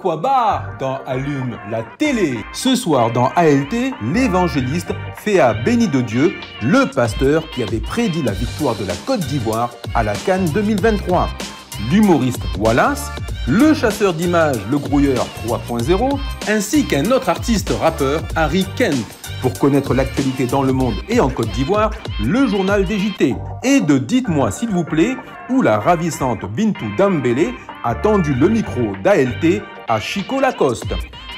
quoi barre dans Allume la télé. Ce soir dans ALT, l'évangéliste Féa Béni de Dieu, le pasteur qui avait prédit la victoire de la Côte d'Ivoire à la CAN 2023. L'humoriste Wallace, le chasseur d'images Le Grouilleur 3.0, ainsi qu'un autre artiste rappeur, Harry Kent. Pour connaître l'actualité dans le monde et en Côte d'Ivoire, le journal des JT. Et de Dites-moi s'il vous plaît, où la ravissante Bintou Dambélé a tendu le micro d'ALT à Chico Lacoste.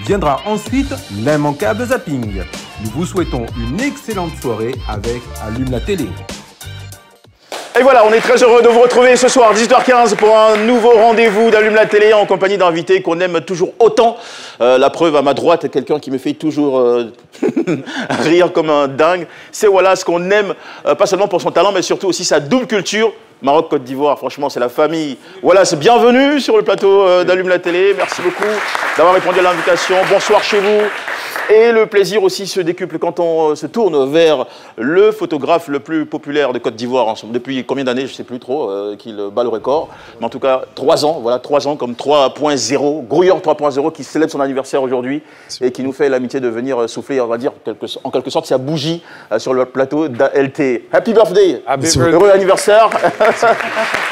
Viendra ensuite l'immanquable zapping. Nous vous souhaitons une excellente soirée avec Allume la télé. Et voilà, on est très heureux de vous retrouver ce soir, 18h15, pour un nouveau rendez-vous d'Allume la télé en compagnie d'invités qu'on aime toujours autant. La preuve, à ma droite, quelqu'un qui me fait toujours rire comme un dingue. C'est Wallace, qu'on aime, pas seulement pour son talent, mais surtout aussi sa double culture. Maroc-Côte d'Ivoire, franchement, c'est la famille. Wallace, bienvenue sur le plateau d'Allume la télé. Merci beaucoup d'avoir répondu à l'invitation. Bonsoir chez vous. Et le plaisir aussi se décuple quand on se tourne vers le photographe le plus populaire de Côte d'Ivoire. Depuis combien d'années, je ne sais plus trop, qu'il bat le record. Mais en tout cas, 3 ans, voilà, 3 ans comme 3.0, Grouilleur 3.0 qui célèbre son anniversaire aujourd'hui et qui nous fait l'amitié de venir souffler, on va dire, en quelque sorte, sa bougie sur le plateau d'ALT. Happy birthday! Heureux anniversaire!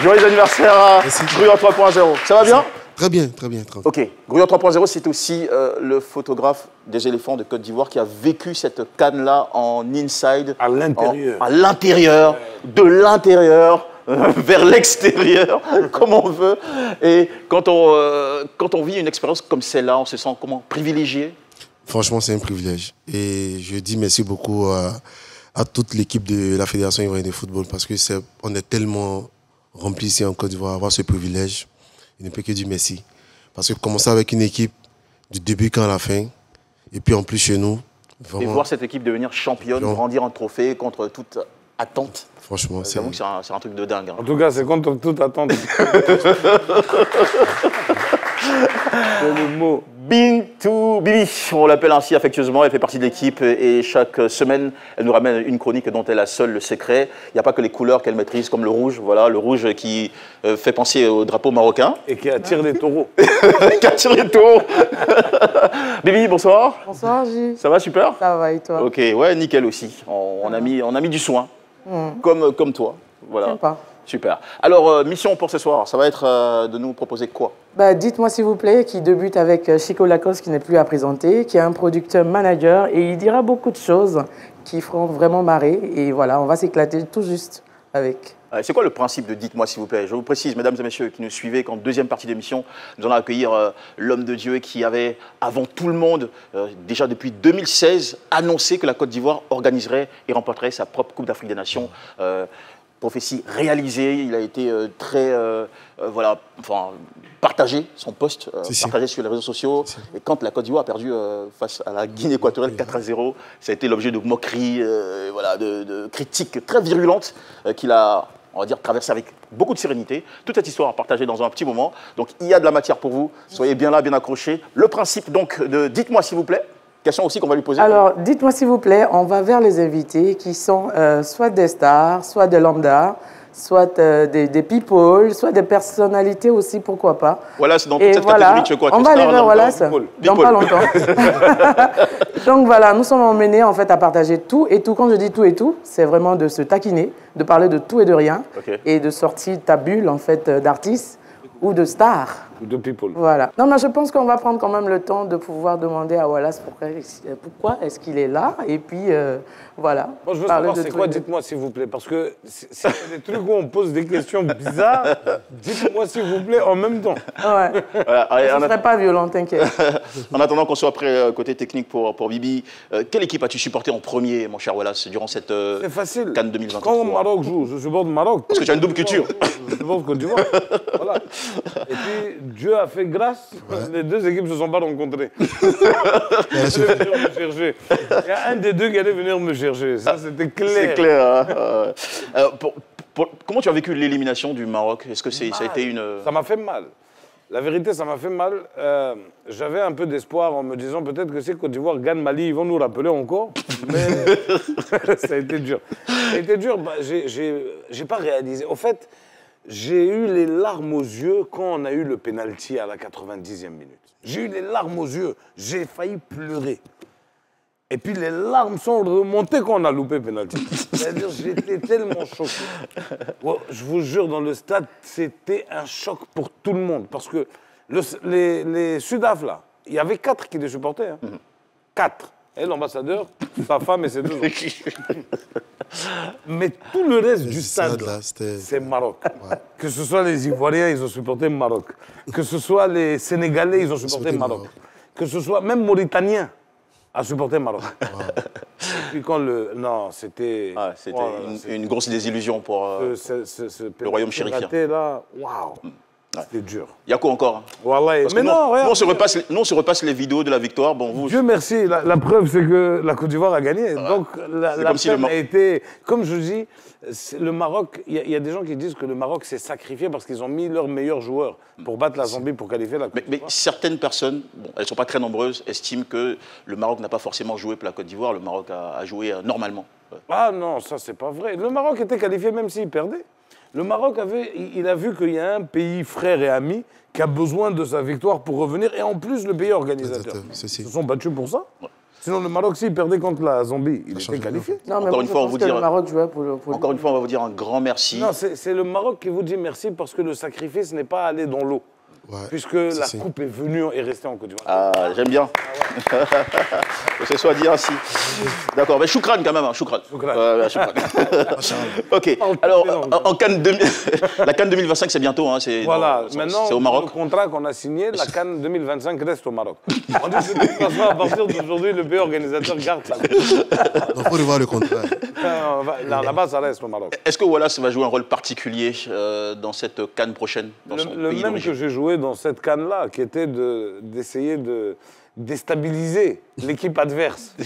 Joyeux anniversaire à Grouilleur 3.0. Ça va bien? Très bien, très bien. Ok, Grouilleur 3.0, c'est aussi le photographe des éléphants de Côte d'Ivoire qui a vécu cette canne-là en inside. À l'intérieur. À l'intérieur, de l'intérieur vers l'extérieur, comme on veut. Et quand on vit une expérience comme celle-là, on se sent comment? Privilégié? Franchement, c'est un privilège. Et je dis merci beaucoup à toute l'équipe de la Fédération ivoirienne de football parce que on est tellement remplis ici en Côte d'Ivoire, avoir ce privilège. Il ne peut que dire merci. Parce que commencer avec une équipe du début qu'à la fin, et puis en plus chez nous. Vraiment, et voir cette équipe devenir championne, brandir un trophée contre toute attente. Franchement, c'est un truc de dingue. Hein. En tout cas, c'est contre toute attente. C'est le mot. Bintou Bibi, on l'appelle ainsi affectueusement, elle fait partie de l'équipe et chaque semaine, elle nous ramène une chronique dont elle a seule le secret. Il n'y a pas que les couleurs qu'elle maîtrise, comme le rouge, voilà, le rouge qui fait penser au drapeau marocain. Et qui attire les taureaux. Qui attire les taureaux. Bibi, bonsoir. Bonsoir, J. Ça va, super? Ça va, et toi? Ok, ouais, nickel aussi. On a mis du soin, comme toi. Voilà. Sympa. Super. Alors, mission pour ce soir, ça va être de nous proposer quoi? Dites-moi s'il vous plaît, qui débute avec Chico Lacoste, qui n'est plus à présenter, qui est un producteur manager, et il dira beaucoup de choses qui feront vraiment marrer. Et voilà, on va s'éclater tout juste avec. C'est quoi le principe de Dites-moi s'il vous plaît? Je vous précise, mesdames et messieurs qui nous suivez, qu'en deuxième partie d'émission, nous allons accueillir l'homme de Dieu qui avait, avant tout le monde, déjà depuis 2016, annoncé que la Côte d'Ivoire organiserait et remporterait sa propre Coupe d'Afrique des Nations. Prophétie réalisée, il a été partagé, son poste, partagé sur les réseaux sociaux. Et quand la Côte d'Ivoire a perdu face à la Guinée équatoriale 4-0, ça a été l'objet de moqueries, de critiques très virulentes qu'il a, on va dire, traversé avec beaucoup de sérénité. Toute cette histoire à partager dans un petit moment. Donc il y a de la matière pour vous. Soyez bien là, bien accrochés. Le principe donc de Dites-moi s'il vous plaît. Question aussi qu'on va lui poser. Alors, dites-moi s'il vous plaît, on va vers les invités qui sont soit des stars, soit des lambda, soit des people, soit des personnalités aussi, pourquoi pas. Voilà, c'est dans toute cette catégorie, tu veux quoi? On va aller vers Wallace, dans pas longtemps. Donc voilà, nous sommes emmenés en fait à partager tout et tout. Quand je dis tout et tout, c'est vraiment de se taquiner, de parler de tout et de rien, et de sortir ta bulle en fait d'artiste ou de star. Ou de people. Voilà. Non, mais je pense qu'on va prendre quand même le temps de pouvoir demander à Wallace pourquoi est-ce qu'il est là. Et puis, voilà. Moi, je veux savoir, c'est quoi? Dites-moi, s'il vous plaît. Parce que c'est des trucs où on pose des questions bizarres. Dites-moi, s'il vous plaît, en même temps. Ouais. Voilà. Je ne serai pas violent, t'inquiète. En attendant qu'on soit prêt côté technique pour Bibi, quelle équipe as-tu supporté en premier, mon cher Wallace, durant cette CAN 2023? Quand le Maroc joue, je supporte le Maroc. Parce que tu as une double culture. Je supporte Côte d'Ivoire. Voilà. Et puis, Dieu a fait grâce, les deux équipes ne se sont pas rencontrées. Il y a un des deux qui allait venir me chercher, ça c'était clair. C'est clair. Hein. Comment tu as vécu l'élimination du Maroc? Est-ce que ça a été une... Ça m'a fait mal. La vérité, ça m'a fait mal. J'avais un peu d'espoir en me disant peut-être que si Côte d'Ivoire gagne Mali, ils vont nous rappeler encore. Mais ça a été dur. Ça a été dur, j'ai pas réalisé. Au fait, j'ai eu les larmes aux yeux quand on a eu le pénalty à la 90e minute. J'ai eu les larmes aux yeux. J'ai failli pleurer. Et puis les larmes sont remontées quand on a loupé penalty. C'est-à-dire j'étais tellement choqué. Ouais, je vous jure, dans le stade, c'était un choc pour tout le monde. Parce que les Sudaf, là, il y avait 4 qui les supportaient. Hein. 4. Et l'ambassadeur, sa femme et ses 2 enfants. Mais tout le reste du stade, c'est Maroc. Ouais. Que ce soit les Ivoiriens, ils ont supporté le Maroc. Que ce soit les Sénégalais, ils ont supporté le Maroc. Que ce soit même Mauritaniens a supporté le Maroc. Ouais. Et puis quand non, c'était... Ah, c'était une grosse désillusion pour le royaume chérifien. Là, waouh. Ouais. C'était dur. Il y a quoi encore? Voilà. Mais non, regarde. Nous, on se repasse les vidéos de la victoire. Bon, vous... Dieu merci. La preuve, c'est que la Côte d'Ivoire a gagné. Ouais. Donc, la peine a été... Comme je dis, le Maroc, il y a des gens qui disent que le Maroc s'est sacrifié parce qu'ils ont mis leurs meilleurs joueurs pour battre la Zambie, pour qualifier la Côte d'Ivoire. Mais certaines personnes, bon, elles ne sont pas très nombreuses, estiment que le Maroc n'a pas forcément joué pour la Côte d'Ivoire. Le Maroc a joué normalement. Ouais. Ah non, ça, c'est pas vrai. Le Maroc était qualifié même s'il perdait. Le Maroc il a vu qu'il y a un pays frère et ami qui a besoin de sa victoire pour revenir, et en plus le pays organisateur. Ils se sont battus pour ça. Ouais. Sinon le Maroc, s'il perdait contre la Zambie, il était qualifié. Non, mais encore une fois, on va vous dire un grand merci. Non, c'est le Maroc qui vous dit merci parce que le sacrifice n'est pas allé dans l'eau. Ouais, puisque la coupe est venue et restée en Côte d'Ivoire. Ah, j'aime bien. Ah ouais. Que ce soit dit ainsi. D'accord, mais choukran quand même, hein, choukran. Choukran. Ok, alors, la CAN 2025, c'est bientôt. Hein, voilà, maintenant, c'est au Maroc. Le contrat qu'on a signé, la CAN 2025 reste au Maroc. On dit que de toute façon, à partir d'aujourd'hui, le pays organisateur garde ça. Il faut revoir le contrat. Là-bas, ça reste au Maroc. Est-ce que Wallace va jouer un rôle particulier dans cette CAN prochaine, dans son le pays même que j'ai joué dans cette CAN-là, qui était d'essayer de déstabiliser l'équipe adverse.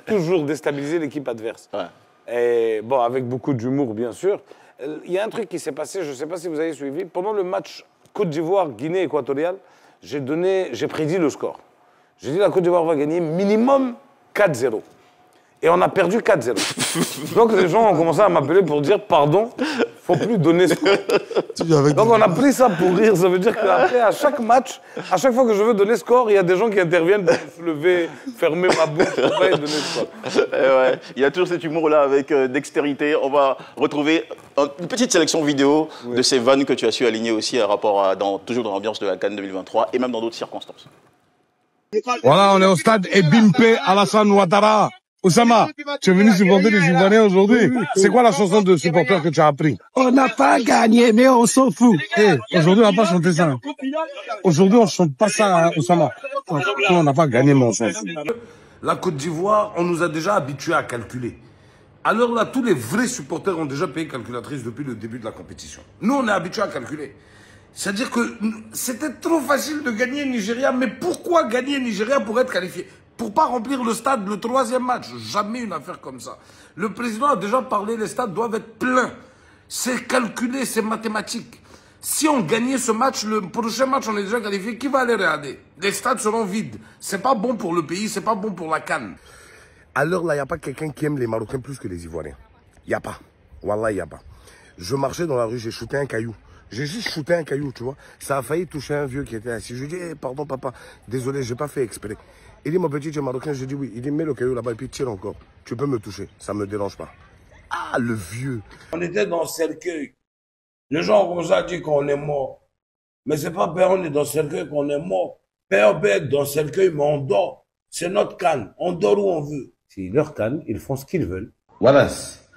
Toujours déstabiliser l'équipe adverse. Ouais. Et bon, avec beaucoup d'humour, bien sûr. Il y a un truc qui s'est passé, je ne sais pas si vous avez suivi. Pendant le match Côte d'Ivoire-Guinée équatoriale, j'ai prédit le score. J'ai dit la Côte d'Ivoire va gagner minimum 4-0. Et on a perdu 4-0. Donc les gens ont commencé à m'appeler pour dire pardon, faut plus donner score. Donc on a pris ça pour rire. Ça veut dire qu'après, à chaque match, à chaque fois que je veux donner score, il y a des gens qui interviennent pour se lever, fermer ma bouche pour pas donner score. Ouais. Il y a toujours cet humour-là avec dextérité. On va retrouver une petite sélection vidéo de ces vannes que tu as su aligner aussi à rapport à, toujours dans l'ambiance de la CAN 2023 et même dans d'autres circonstances. Voilà, on est au stade Ebimpe Alassane Ouattara. Oussama, tu es venu supporter les Ivoiriens aujourd'hui. C'est quoi la chanson de supporter que tu as appris? On n'a pas gagné, mais on s'en fout. Aujourd'hui, on n'a pas chanté ça. Aujourd'hui, on ne chante pas ça, Oussama. On n'a pas gagné, mais on s'en fout. La Côte d'Ivoire, on nous a déjà habitués à calculer. Alors là, tous les vrais supporters ont déjà payé calculatrice depuis le début de la compétition. Nous, on est habitués à calculer. C'est-à-dire que c'était trop facile de gagner Nigeria, mais pourquoi gagner Nigeria pour être qualifié? Pour pas remplir le stade le 3e match. Jamais une affaire comme ça. Le président a déjà parlé, les stades doivent être pleins. C'est calculé, c'est mathématique. Si on gagnait ce match, le prochain match, on est déjà qualifié, qui va aller regarder? Les stades seront vides. C'est pas bon pour le pays, c'est pas bon pour la CAN. Alors là, il n'y a pas quelqu'un qui aime les Marocains plus que les Ivoiriens. Il n'y a pas. Wallah, il n'y a pas. Je marchais dans la rue, j'ai shooté un caillou. J'ai juste shooté un caillou, tu vois. Ça a failli toucher un vieux qui était assis. Je lui ai dit, pardon papa, désolé, j'ai pas fait exprès. Il dit, mon petit, tu es marocain? J'ai dit oui. Il dit, mets le caillou là-bas et puis tire encore. Tu peux me toucher, ça me dérange pas. Ah, le vieux. On était dans le cercueil. Les gens ont commencé à dire qu'on est mort. Mais c'est pas père, on est dans le cercueil qu'on est mort. Père peut être dans le cercueil, mais on dort. C'est notre CAN. On dort où on veut. C'est leur CAN, ils font ce qu'ils veulent. Wallace,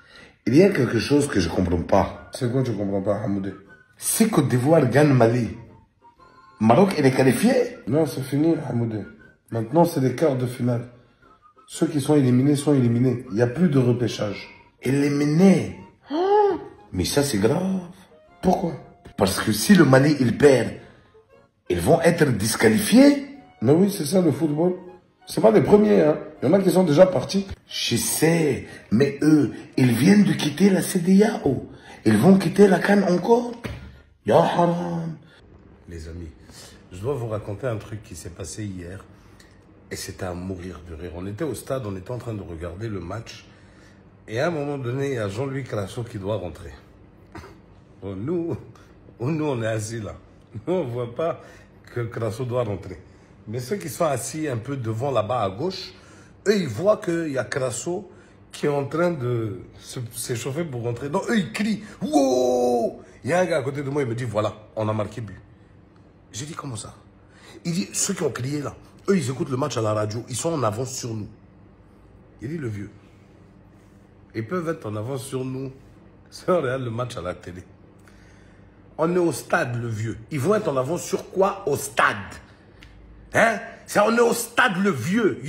il y a quelque chose que je comprends pas. C'est quoi tu comprends pas, Hamoudé? Si Côte d'Ivoire gagne Mali, Maroc, il est qualifié? Non, c'est fini, Hamoudé. Maintenant, c'est les quarts de finale. Ceux qui sont éliminés sont éliminés. Il n'y a plus de repêchage. Éliminés? Mais ça, c'est grave. Pourquoi? Parce que si le Mali, il perd, ils vont être disqualifiés? Mais oui, c'est ça le football. C'est pas les premiers, hein. Il y en a qui sont déjà partis. Je sais, mais eux, ils viennent de quitter la CEDEAO. Ils vont quitter la CAN encore? Ya haram. Les amis, je dois vous raconter un truc qui s'est passé hier. Et c'était à mourir de rire. On était au stade, on était en train de regarder le match. Et à un moment donné, il y a Jean-Louis Crasso qui doit rentrer. Bon, nous, on est assis là. Nous, on ne voit pas que Crasso doit rentrer. Mais ceux qui sont assis un peu devant là-bas à gauche, eux, ils voient qu'il y a Crasso qui est en train de s'échauffer pour rentrer. Donc, eux, ils crient. Wow! Il y a un gars à côté de moi, il me dit, voilà, on a marqué but. J'ai dit, comment ça? Il dit, ceux qui ont crié là, eux, ils écoutent le match à la radio, ils sont en avance sur nous. Il dit, le vieux, ils peuvent être en avance sur nous si on regarde le match à la télé. On est au stade, le vieux. Ils vont être en avance sur quoi? Au stade. Hein? On est au stade, le vieux.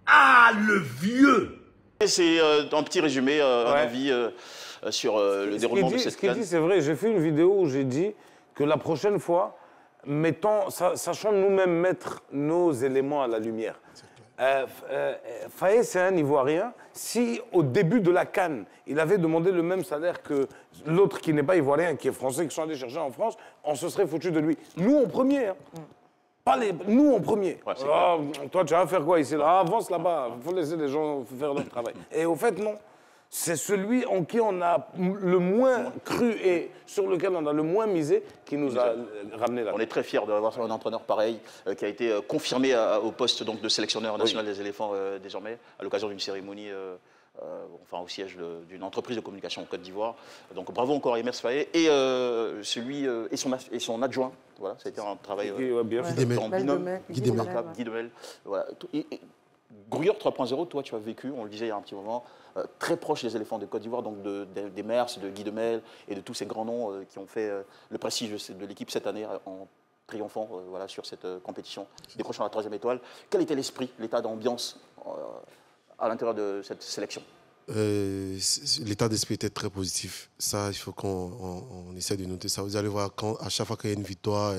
Ah, le vieux! C'est un petit résumé, un avis sur le déroulement de cette CAN. Ce qu'il dit, c'est vrai. J'ai fait une vidéo où j'ai dit que la prochaine fois, sachons nous-mêmes mettre nos éléments à la lumière. Faye, c'est un Ivoirien. Si au début de la CAN, il avait demandé le même salaire que l'autre qui n'est pas Ivoirien, qui est français, qui sont allés chercher en France, on se serait foutu de lui. Nous en premier. Hein. Pas nous en premier. Ouais, toi, tu vas faire quoi ici là? Avance là-bas. Il faut laisser les gens faire leur travail. Et au fait, non. C'est celui en qui on a le moins cru et sur lequel on a le moins misé qui nous a ramené là. On est très fiers d'avoir un entraîneur pareil qui a été confirmé au poste donc, de sélectionneur national des éléphants désormais, à l'occasion d'une cérémonie, au siège d'une entreprise de communication en Côte d'Ivoire. Donc bravo encore à Emers Faye et son adjoint. Voilà, ça a été un travail Guy Demel. Voilà. Grouilleur 3.0, toi tu as vécu, on le disait il y a un petit moment, très proche des éléphants de Côte d'Ivoire, donc des Mers, de Guy Demel et de tous ces grands noms qui ont fait le prestige de l'équipe cette année en triomphant sur cette compétition, décrochant la 3e étoile. Quel était l'esprit, l'état d'ambiance à l'intérieur de cette sélection? L'état d'esprit était très positif. Ça, il faut qu'on essaie de noter ça. Vous allez voir, à chaque fois qu'il y a une victoire,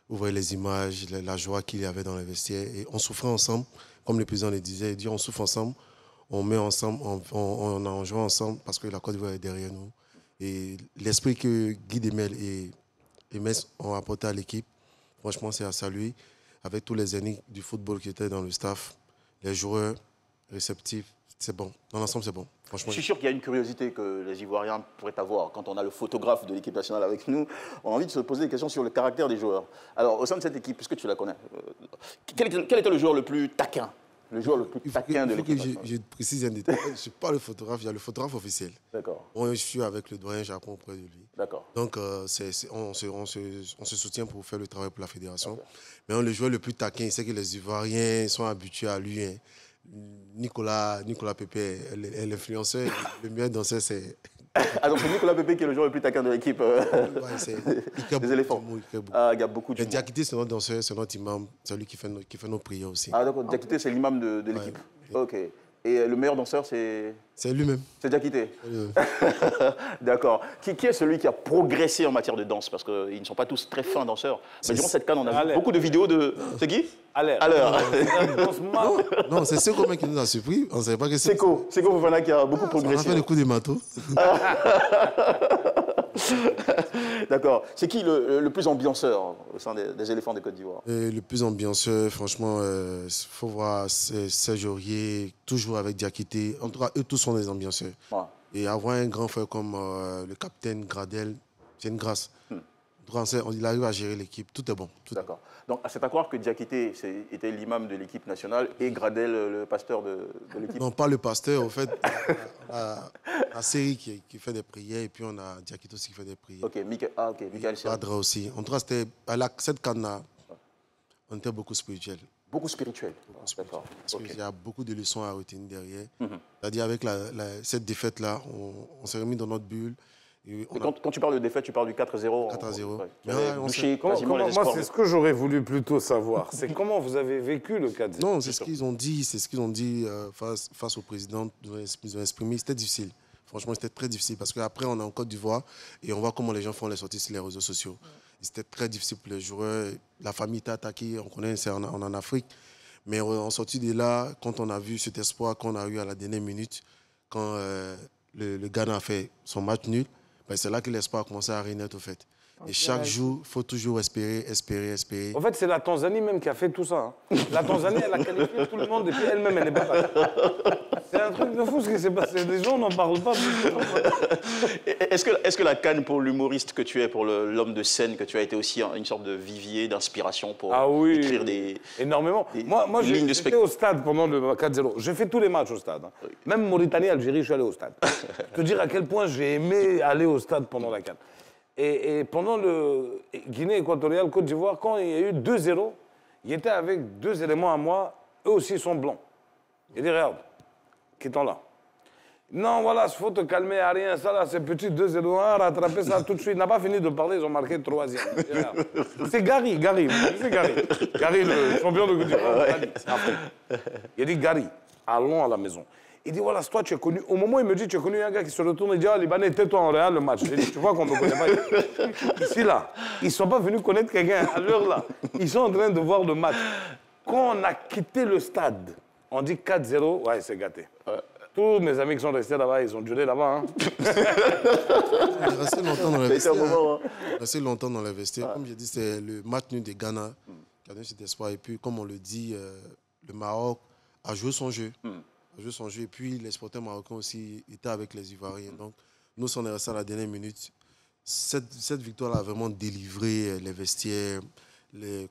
vous voyez les images, la joie qu'il y avait dans les vestiaires. Et on souffrait ensemble, comme le président le disait. Il dit on souffre ensemble, on met ensemble, on en joue ensemble parce que la Côte d'Ivoire est derrière nous. Et l'esprit que Guy Demel et Metz ont apporté à l'équipe, franchement, c'est à saluer. Avec tous les aînés du football qui étaient dans le staff, les joueurs réceptifs, c'est bon. Dans l'ensemble, c'est bon. Franchement, je suis sûr qu'il y a une curiosité que les Ivoiriens pourraient avoir. Quand on a le photographe de l'équipe nationale avec nous, on a envie de se poser des questions sur le caractère des joueurs. Alors, au sein de cette équipe, puisque tu la connais, quel était le joueur le plus taquin? Le joueur le plus taquin de l'équipe nationale? Je précise un détail. Je ne suis pas le photographe, il y a le photographe officiel. D'accord. Moi, je suis avec le doyen, j'apprends auprès de lui. D'accord. Donc, on se soutient pour faire le travail pour la fédération. Okay. Mais le joueur le plus taquin, c'est que les Ivoiriens sont habitués à lui. Hein. Nicolas Pépé est l'influenceur, le meilleur danseur, c'est... Ah, donc c'est Nicolas Pépé qui est le joueur le plus taquin de l'équipe des éléphants. Il y a beaucoup de choses. Diakité, c'est notre danseur, c'est notre imam, c'est lui qui fait nos prières aussi. Ah d'accord, Diakité, c'est l'imam de l'équipe. Ok. Et le meilleur danseur, c'est... C'est lui-même. C'est Diakité. D'accord. Qui est celui qui a progressé en matière de danse? Parce qu'ils ne sont pas tous très fins danseurs. Mais durant cette CAN, on a vu beaucoup de vidéos de... C'est qui? À l'heure. Non, c'est Seko qui nous a surpris. On ne savait pas que c'est... Seko Fofana qui a beaucoup progressé. On a fait le coup des marteaux. D'accord. C'est qui le plus ambianceur au sein des éléphants de Côte d'Ivoire? Le plus ambianceur, franchement, il faut voir Serge Aurier, toujours avec Diakité. En tout cas, eux tous sont des ambianceurs. Ouais. Et avoir un grand frère comme le capitaine Gradel, c'est une grâce. Il arrive à gérer l'équipe, tout est bon. D'accord. Donc, c'est à croire que Diakité était l'imam de l'équipe nationale et Gradel le pasteur de l'équipe? Non, pas le pasteur. En fait, on a la série qui fait des prières et puis on a Diakité aussi qui fait des prières. Ok, Michael Badra aussi. En tout cas, cette CAN-là, on était beaucoup spirituel. Beaucoup spirituel. D'accord. Parce qu'il y a beaucoup de leçons à retenir derrière. C'est-à-dire, avec cette défaite-là, on s'est remis dans notre bulle. Quand tu parles de défaite, tu parles du 4-0. 4-0. Moi, c'est ce que j'aurais voulu plutôt savoir. C'est comment vous avez vécu le 4-0. Non, c'est ce qu'ils ont dit. C'est ce qu'ils ont dit face au président. Ils ont exprimé. C'était difficile. Franchement, c'était très difficile. Parce qu'après, on est en Côte d'Ivoire et on voit comment les gens font les sorties sur les réseaux sociaux. C'était très difficile pour les joueurs. La famille était attaquée. On connaît, on est en Afrique. Mais en sortie de là, quand on a vu cet espoir qu'on a eu à la dernière minute, quand le Ghana a fait son match nul, c'est là que l'espoir a commencé à renaître, au fait. Et chaque jour, il faut toujours espérer. En fait, c'est la Tanzanie même qui a fait tout ça. Hein. La Tanzanie, elle a qualifié tout le monde et puis elle-même, elle n'est pas là. C'est un truc de fou ce qui s'est passé. Les gens n'en parlent pas. Est-ce que la CAN, pour l'humoriste que tu es, pour l'homme de scène que tu as été aussi une sorte de vivier d'inspiration pour écrire des... Énormément. Moi j'étais au stade pendant le 4-0. J'ai fait tous les matchs au stade. Hein. Oui. Même Mauritanie-Algérie, je suis allé au stade. Je peux dire à quel point j'ai aimé aller au stade pendant la CAN. Et pendant le Guinée équatoriale, Côte d'Ivoire, quand il y a eu 2-0, il était avec 2 éléments à moi. Eux aussi sont blancs. Il dit, regarde, qui sont là. Non, voilà, il faut te calmer, à rien, ça là, c'est petit 2-0, rattraper ça tout de suite. Il n'a pas fini de parler, ils ont marqué 3e. C'est Gary, c'est Gary. Gary, le champion de Côte d'Ivoire. Il dit, Gary, allons à la maison. Il dit, voilà, toi, tu es connu. Au moment où il me dit, tu es connu, il y a un gars qui se retourne et dit, ah, Libanais, tais-toi en Réal, le match. J'ai dit, tu vois qu'on ne me connaît pas. Ici, là, ils ne sont pas venus connaître quelqu'un à l'heure là. Ils sont en train de voir le match. Quand on a quitté le stade, on dit 4-0, ouais, c'est gâté. Tous mes amis qui sont restés là-bas, ils ont duré là-bas. Hein. Il restait longtemps dans la vestiaire. Resté longtemps dans la vestiaire. Comme j'ai dit, c'est le match nul de Ghana qui a donné cet espoir. Et puis, comme on le dit, le Maroc a joué son jeu. Et puis, les sportifs marocains aussi étaient avec les Ivoiriens. Donc, nous, on est restés à la dernière minute. Cette victoire a vraiment délivré les vestiaires,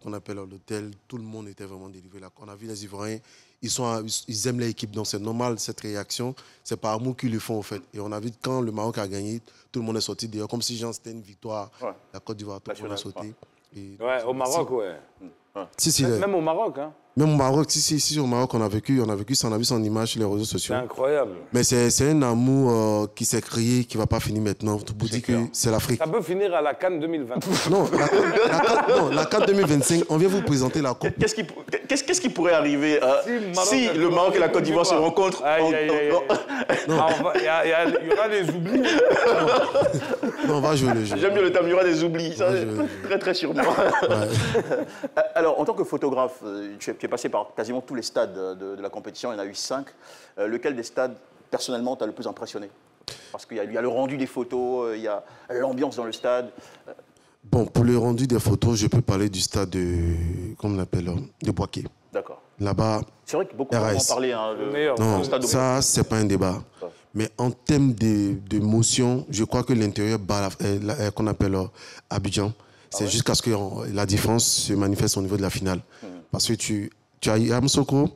qu'on appelle l'hôtel. Tout le monde était vraiment délivré. Là. On a vu les Ivoiriens, ils aiment l'équipe. Donc, c'est normal, cette réaction. C'est par amour qu'ils le font, en fait. Et on a vu quand le Maroc a gagné, tout le monde est sorti dehors. Comme si c'était une victoire. Ouais. La Côte d'Ivoire, tout le monde a sauté. Ouais, au Maroc, ouais. Si, même au Maroc, hein. Même au Maroc, si, au Maroc, on a vécu ça, on a vu son image sur les réseaux sociaux. C'est incroyable. Mais c'est un amour qui s'est créé, qui ne va pas finir maintenant. Tout vous dit que c'est l'Afrique. Ça peut finir à la CAN 2020. Non, la CAN 2025, on vient vous présenter la Coupe. Qu'est-ce qui pourrait arriver si le Maroc et la Côte d'Ivoire se rencontrent? Il y aura des oublis. Non, on va jouer le jeu. J'aime bien le terme, il y aura des oublis. Ça, très, très sûrement. Alors, en tant que photographe, tu es passé par quasiment tous les stades de la compétition, il y en a eu 5. Lequel des stades, personnellement, t'a le plus impressionné? Parce qu'il y a le rendu des photos, il y a l'ambiance dans le stade. Bon, pour le rendu des photos, je peux parler du stade de Boaké. D'accord. Là-bas, c'est vrai que beaucoup en parlé. Hein, le meilleur. Non, ça, c'est pas un débat. Ouais. Mais en termes d'émotion, je crois que l'intérieur qu'on appelle Abidjan, c'est jusqu'à ce que la différence se manifeste au niveau de la finale. Parce que tu as Yamoussoukro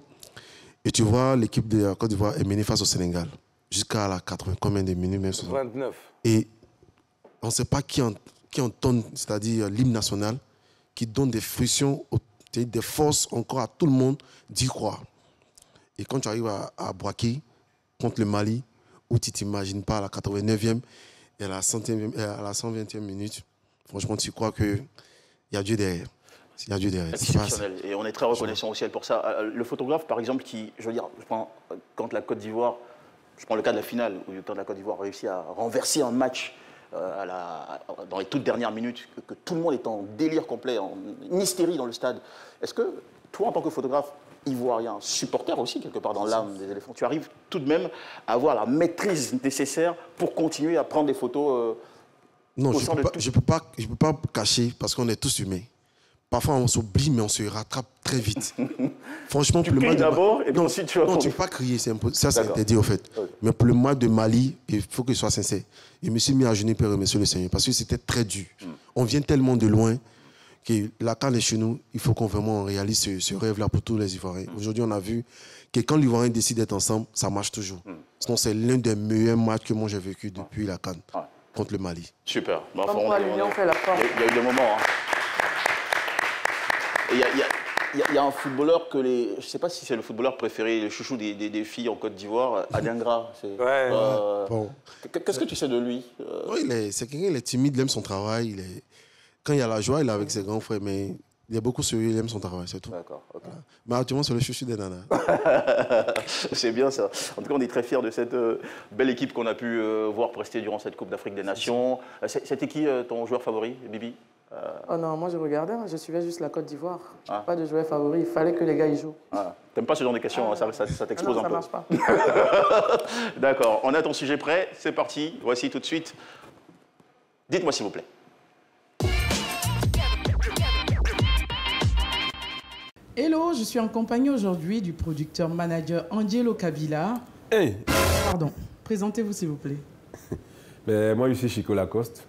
et tu vois l'équipe de la Côte d'Ivoire est menée face au Sénégal. Jusqu'à la 80, combien de minutes même 29. Et on ne sait pas qui entonne, c'est-à-dire l'hymne national, qui donne des frictions, des forces encore à tout le monde d'y croire. Et quand tu arrives à Boaké, contre le Mali, où tu ne t'imagines pas à la 89e et à la 120e minute, franchement, tu crois qu'il y a Dieu derrière. Il y a Dieu derrière. Exceptionnel. Et on est très reconnaissant au ciel pour ça. Le photographe, par exemple, quand la Côte d'Ivoire, je prends le cas de la finale, où quand la Côte d'Ivoire réussit à renverser un match dans les toutes dernières minutes, que tout le monde est en délire complet, en hystérie dans le stade. Est-ce que toi, en tant que photographe ivoirien, supporter aussi, quelque part dans l'âme des éléphants, tu arrives tout de même à avoir la maîtrise nécessaire pour continuer à prendre des photos Non, je peux pas cacher, parce qu'on est tous humains. Parfois, on s'oublie, mais on se rattrape très vite. Franchement, tu cries d'abord, et puis ensuite tu vas... Non, tu ne peux pas crier, ça c'est interdit, au fait. Okay. Mais pour le mois de Mali, il faut qu'il soit sincère. Je me suis mis à genoux pour remercier le Seigneur, parce que c'était très dur. On vient tellement de loin que la CAN est chez nous, il faut qu'on vraiment réalise ce rêve-là pour tous les Ivoiriens. Aujourd'hui, on a vu que quand l'Ivoirien décide d'être ensemble, ça marche toujours. Sinon, c'est l'un des meilleurs matchs que moi j'ai vécu depuis la CAN contre le Mali. Super. Comme quoi l'union fait la force. Il y a eu des moments... Il y a un footballeur que je ne sais pas si c'est le footballeur préféré, le chouchou des filles en Côte d'Ivoire, Adiangra. Bon. Qu'est-ce que tu sais de lui? C'est quelqu'un, il est timide, il aime son travail. Quand il y a la joie, il est avec ses grands frères, mais il est beaucoup sérieux, il aime son travail, c'est tout. D'accord. Okay. Voilà. Mais actuellement, c'est le chouchou des nanas. C'est bien ça. En tout cas, on est très fiers de cette belle équipe qu'on a pu voir prester durant cette Coupe d'Afrique des Nations. C'était qui ton joueur favori, Bibi? Oh non, moi je regardais, je suivais juste la Côte d'Ivoire. Pas de joueur favori, il fallait que les gars y jouent. T'aimes pas ce genre de questions, ça t'expose un peu. Non, ça marche pas. D'accord, on a ton sujet prêt, c'est parti, voici tout de suite. Dites-moi s'il vous plaît. Hello, je suis en compagnie aujourd'hui du producteur-manager Angelo Kabila. Hey. Pardon, présentez-vous s'il vous plaît. Ben, moi, je suis Chico Lacoste,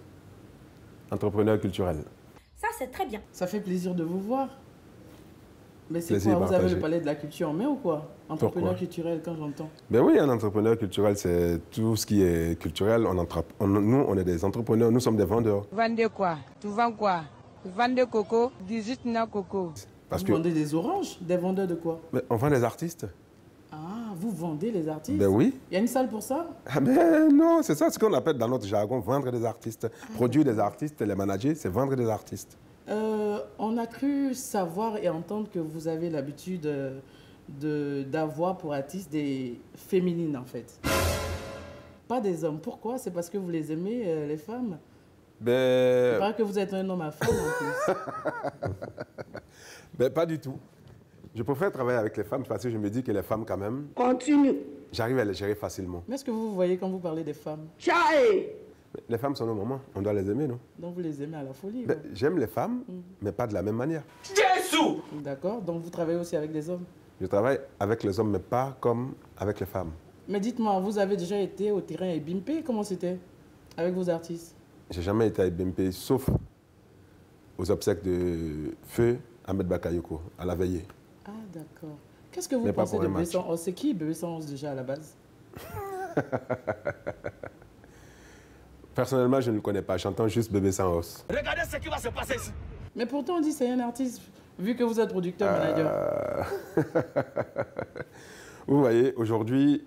entrepreneur culturel. Ça, c'est très bien. Ça fait plaisir de vous voir. Mais c'est Plaisir quoi, vous avez partagé. le palais de la culture en main ou quoi? Entrepreneur Pourquoi? culturel, quand j'entends. Ben oui, un entrepreneur culturel, c'est tout ce qui est culturel. Nous, on est des entrepreneurs, nous sommes des vendeurs. Vous vendez quoi? Tu vends quoi? Vous vendez coco? 18 na coco. Vous vendez des oranges? Des vendeurs de quoi? Ben, on vend des artistes. Ah, vous vendez les artistes? Ben oui. Il y a une salle pour ça? Ah ben non, c'est ça ce qu'on appelle dans notre jargon, vendre des artistes. Produire des artistes, les manager, c'est vendre des artistes. On a cru savoir et entendre que vous avez l'habitude d'avoir pour artistes des féminines en fait. Pas des hommes. Pourquoi? C'est parce que vous les aimez, les femmes? Ben... Il paraît que vous êtes un homme à femme en plus. Ben pas du tout. Je préfère travailler avec les femmes parce que je me dis que les femmes quand même... Continue. J'arrive à les gérer facilement. Mais est-ce que vous voyez quand vous parlez des femmes? Tchaï. Les femmes sont nos mamans, on doit les aimer, non? Donc vous les aimez à la folie? Ben, j'aime les femmes, mais pas de la même manière. Jésus! D'accord, donc vous travaillez aussi avec des hommes? Je travaille avec les hommes, mais pas comme avec les femmes. Mais dites-moi, vous avez déjà été au terrain et Bimpe, comment c'était avec vos artistes? J'ai jamais été à BMP, sauf aux obsèques de Feu Ahmed Bakayoko, à la veillée. Ah d'accord. Qu'est-ce que vous Mais pas pensez pour de un Bébé match. Sans Os? C'est qui Bébé Sans Os déjà à la base? Personnellement, je ne le connais pas, j'entends juste Bébé Sans Os. Regardez ce qui va se passer ici. Mais pourtant on dit c'est un artiste, vu que vous êtes producteur, manager. Vous voyez, aujourd'hui,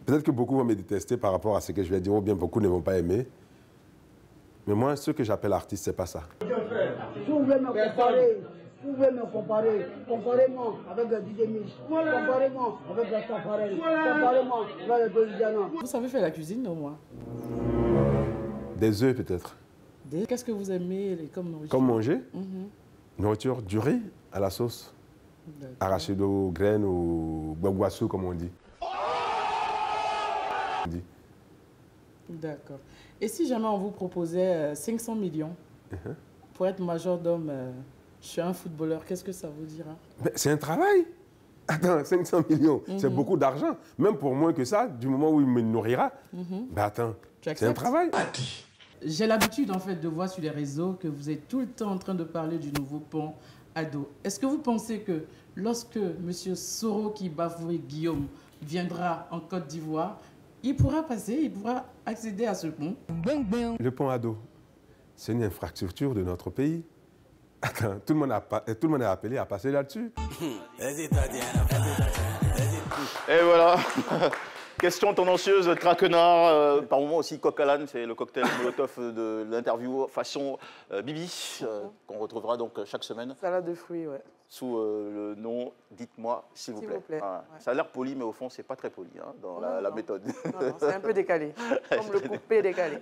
peut-être que beaucoup vont me détester par rapport à ce que je vais dire, ou bien beaucoup ne vont pas aimer. Mais moi, ce que j'appelle artiste, c'est pas ça. Si vous voulez me comparer, comparez-moi avec DJ Mich, comparez-moi avec la Tafarel, comparez-moi avec le Dolidiana. Vous savez faire la cuisine au moins? Des œufs, peut-être. Qu'est-ce que vous aimez comme nourriture? Comme manger, nourriture du riz à la sauce. Arachido, graines ou guaguassou, comme on dit. D'accord. Et si jamais on vous proposait 500 millions pour être majordome chez un footballeur, qu'est-ce que ça vous dira? C'est un travail. Attends, 500 millions, c'est beaucoup d'argent. Même pour moins que ça, du moment où il me nourrira, ben attends, c'est un travail. J'ai l'habitude en fait de voir sur les réseaux que vous êtes tout le temps en train de parler du nouveau pont Ado. Est-ce que vous pensez que lorsque M. Soro qui bafouille Guillaume viendra en Côte d'Ivoire, il pourra passer, il pourra accéder à ce pont? Le pont Ado, c'est une infrastructure de notre pays. Attends, tout le monde est appelé à passer là-dessus. Et voilà. Question tendancieuse, traquenard, par moment aussi coq à l'âne, c'est le cocktail molotov de l'interview façon Bibi, qu'on retrouvera donc chaque semaine. Salade de fruits, ouais. Sous le nom « Dites-moi, s'il vous plaît ». Voilà. Ouais. Ça a l'air poli, mais au fond, c'est pas très poli dans la méthode. Non, c'est un peu décalé, comme le coupé décalé.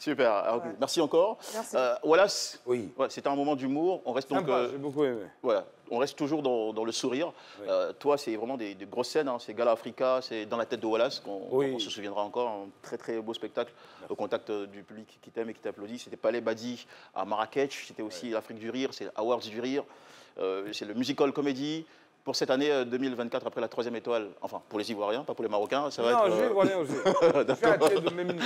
Super, alors, merci encore. Merci. Wallace, oui. Ouais, c'était un moment d'humour. On reste donc. J'ai beaucoup aimé. Voilà, on reste toujours dans le sourire. Oui. Toi, c'est vraiment des grosses scènes. C'est Gala Africa, c'est Dans la tête de Wallace, on se souviendra encore. Un très très beau spectacle au contact du public qui t'aime et qui t'applaudit. C'était Palais Badi à Marrakech. C'était aussi l'Afrique du Rire, c'est Awards du Rire. C'est le musical comédie. Pour cette année 2024, après la 3e étoile, enfin pour les Ivoiriens, pas pour les Marocains, ça va être... Non, je suis Ivoirien aussi. Je suis attiré de même...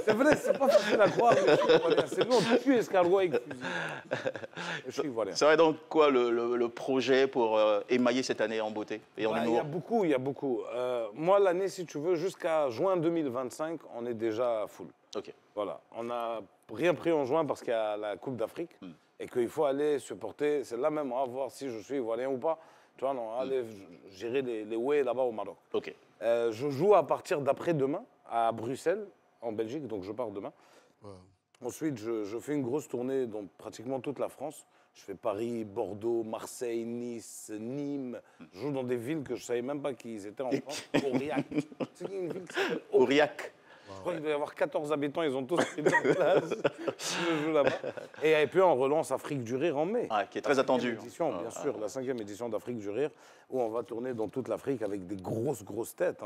C'est vrai, c'est pas facile à croire, mais je suis Ivoirien. C'est nous, on tue escargot avec fusil. Je suis Ivoirien. Ça va être donc quoi le projet pour émailler cette année en beauté et en humour? Il y a beaucoup. Moi, l'année, si tu veux, jusqu'à juin 2025, on est déjà full. Ok. Voilà. On n'a rien pris en juin parce qu'il y a la Coupe d'Afrique et qu'il faut aller supporter. C'est là même, on va voir si je suis Ivoirien ou pas. Tu vois, non, aller gérer les way là-bas au Maroc. Ok. Je joue à partir d'après-demain à Bruxelles, en Belgique, donc je pars demain. Wow. Ensuite, je fais une grosse tournée dans pratiquement toute la France. Je fais Paris, Bordeaux, Marseille, Nice, Nîmes. Je joue dans des villes que je ne savais même pas qu'ils étaient en France. Aurillac. C'est une ville qui s'appelle Aurillac. Je crois qu'il doit y avoir 14 habitants, ils ont tous pris leur place. Je joue là-bas. Et puis on relance Afrique du Rire en mai. Ah, qui est très attendu. Édition, bien sûr, la 5e édition d'Afrique du Rire, où on va tourner dans toute l'Afrique avec des grosses têtes.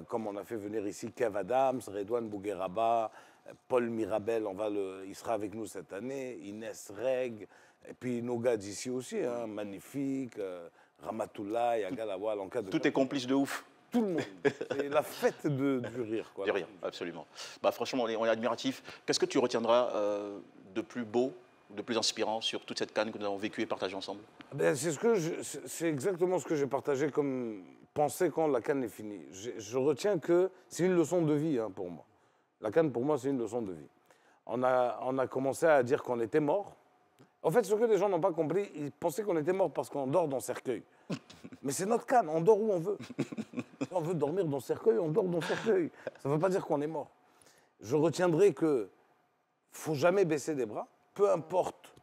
Comme on a fait venir ici Kev Adams, Redouane Bougueraba, Paul Mirabel, il sera avec nous cette année, Inès Reg, et puis nos gars d'ici aussi, Magnifique, Ramatoulaye, Agalawa, l'encadre. Tout est complice de ouf. tout le monde. C'est la fête du rire. Quoi, du rire, absolument. Bah, franchement, on est admiratifs. Qu'est-ce que tu retiendras de plus beau, de plus inspirant sur toute cette CAN que nous avons vécue et partagée ensemble? Ben, c'est exactement ce que j'ai partagé comme pensée quand la CAN est finie. Je retiens que c'est une leçon de vie hein, pour moi. La CAN, pour moi, c'est une leçon de vie. On a commencé à dire qu'on était mort. En fait, ce que les gens n'ont pas compris, ils pensaient qu'on était mort parce qu'on dort dans le cercueil. Mais c'est notre CAN, on dort où on veut. Si on veut dormir dans le cercueil, on dort dans le cercueil. Ça ne veut pas dire qu'on est mort. Je retiendrai qu'il ne faut jamais baisser les bras. Peu importe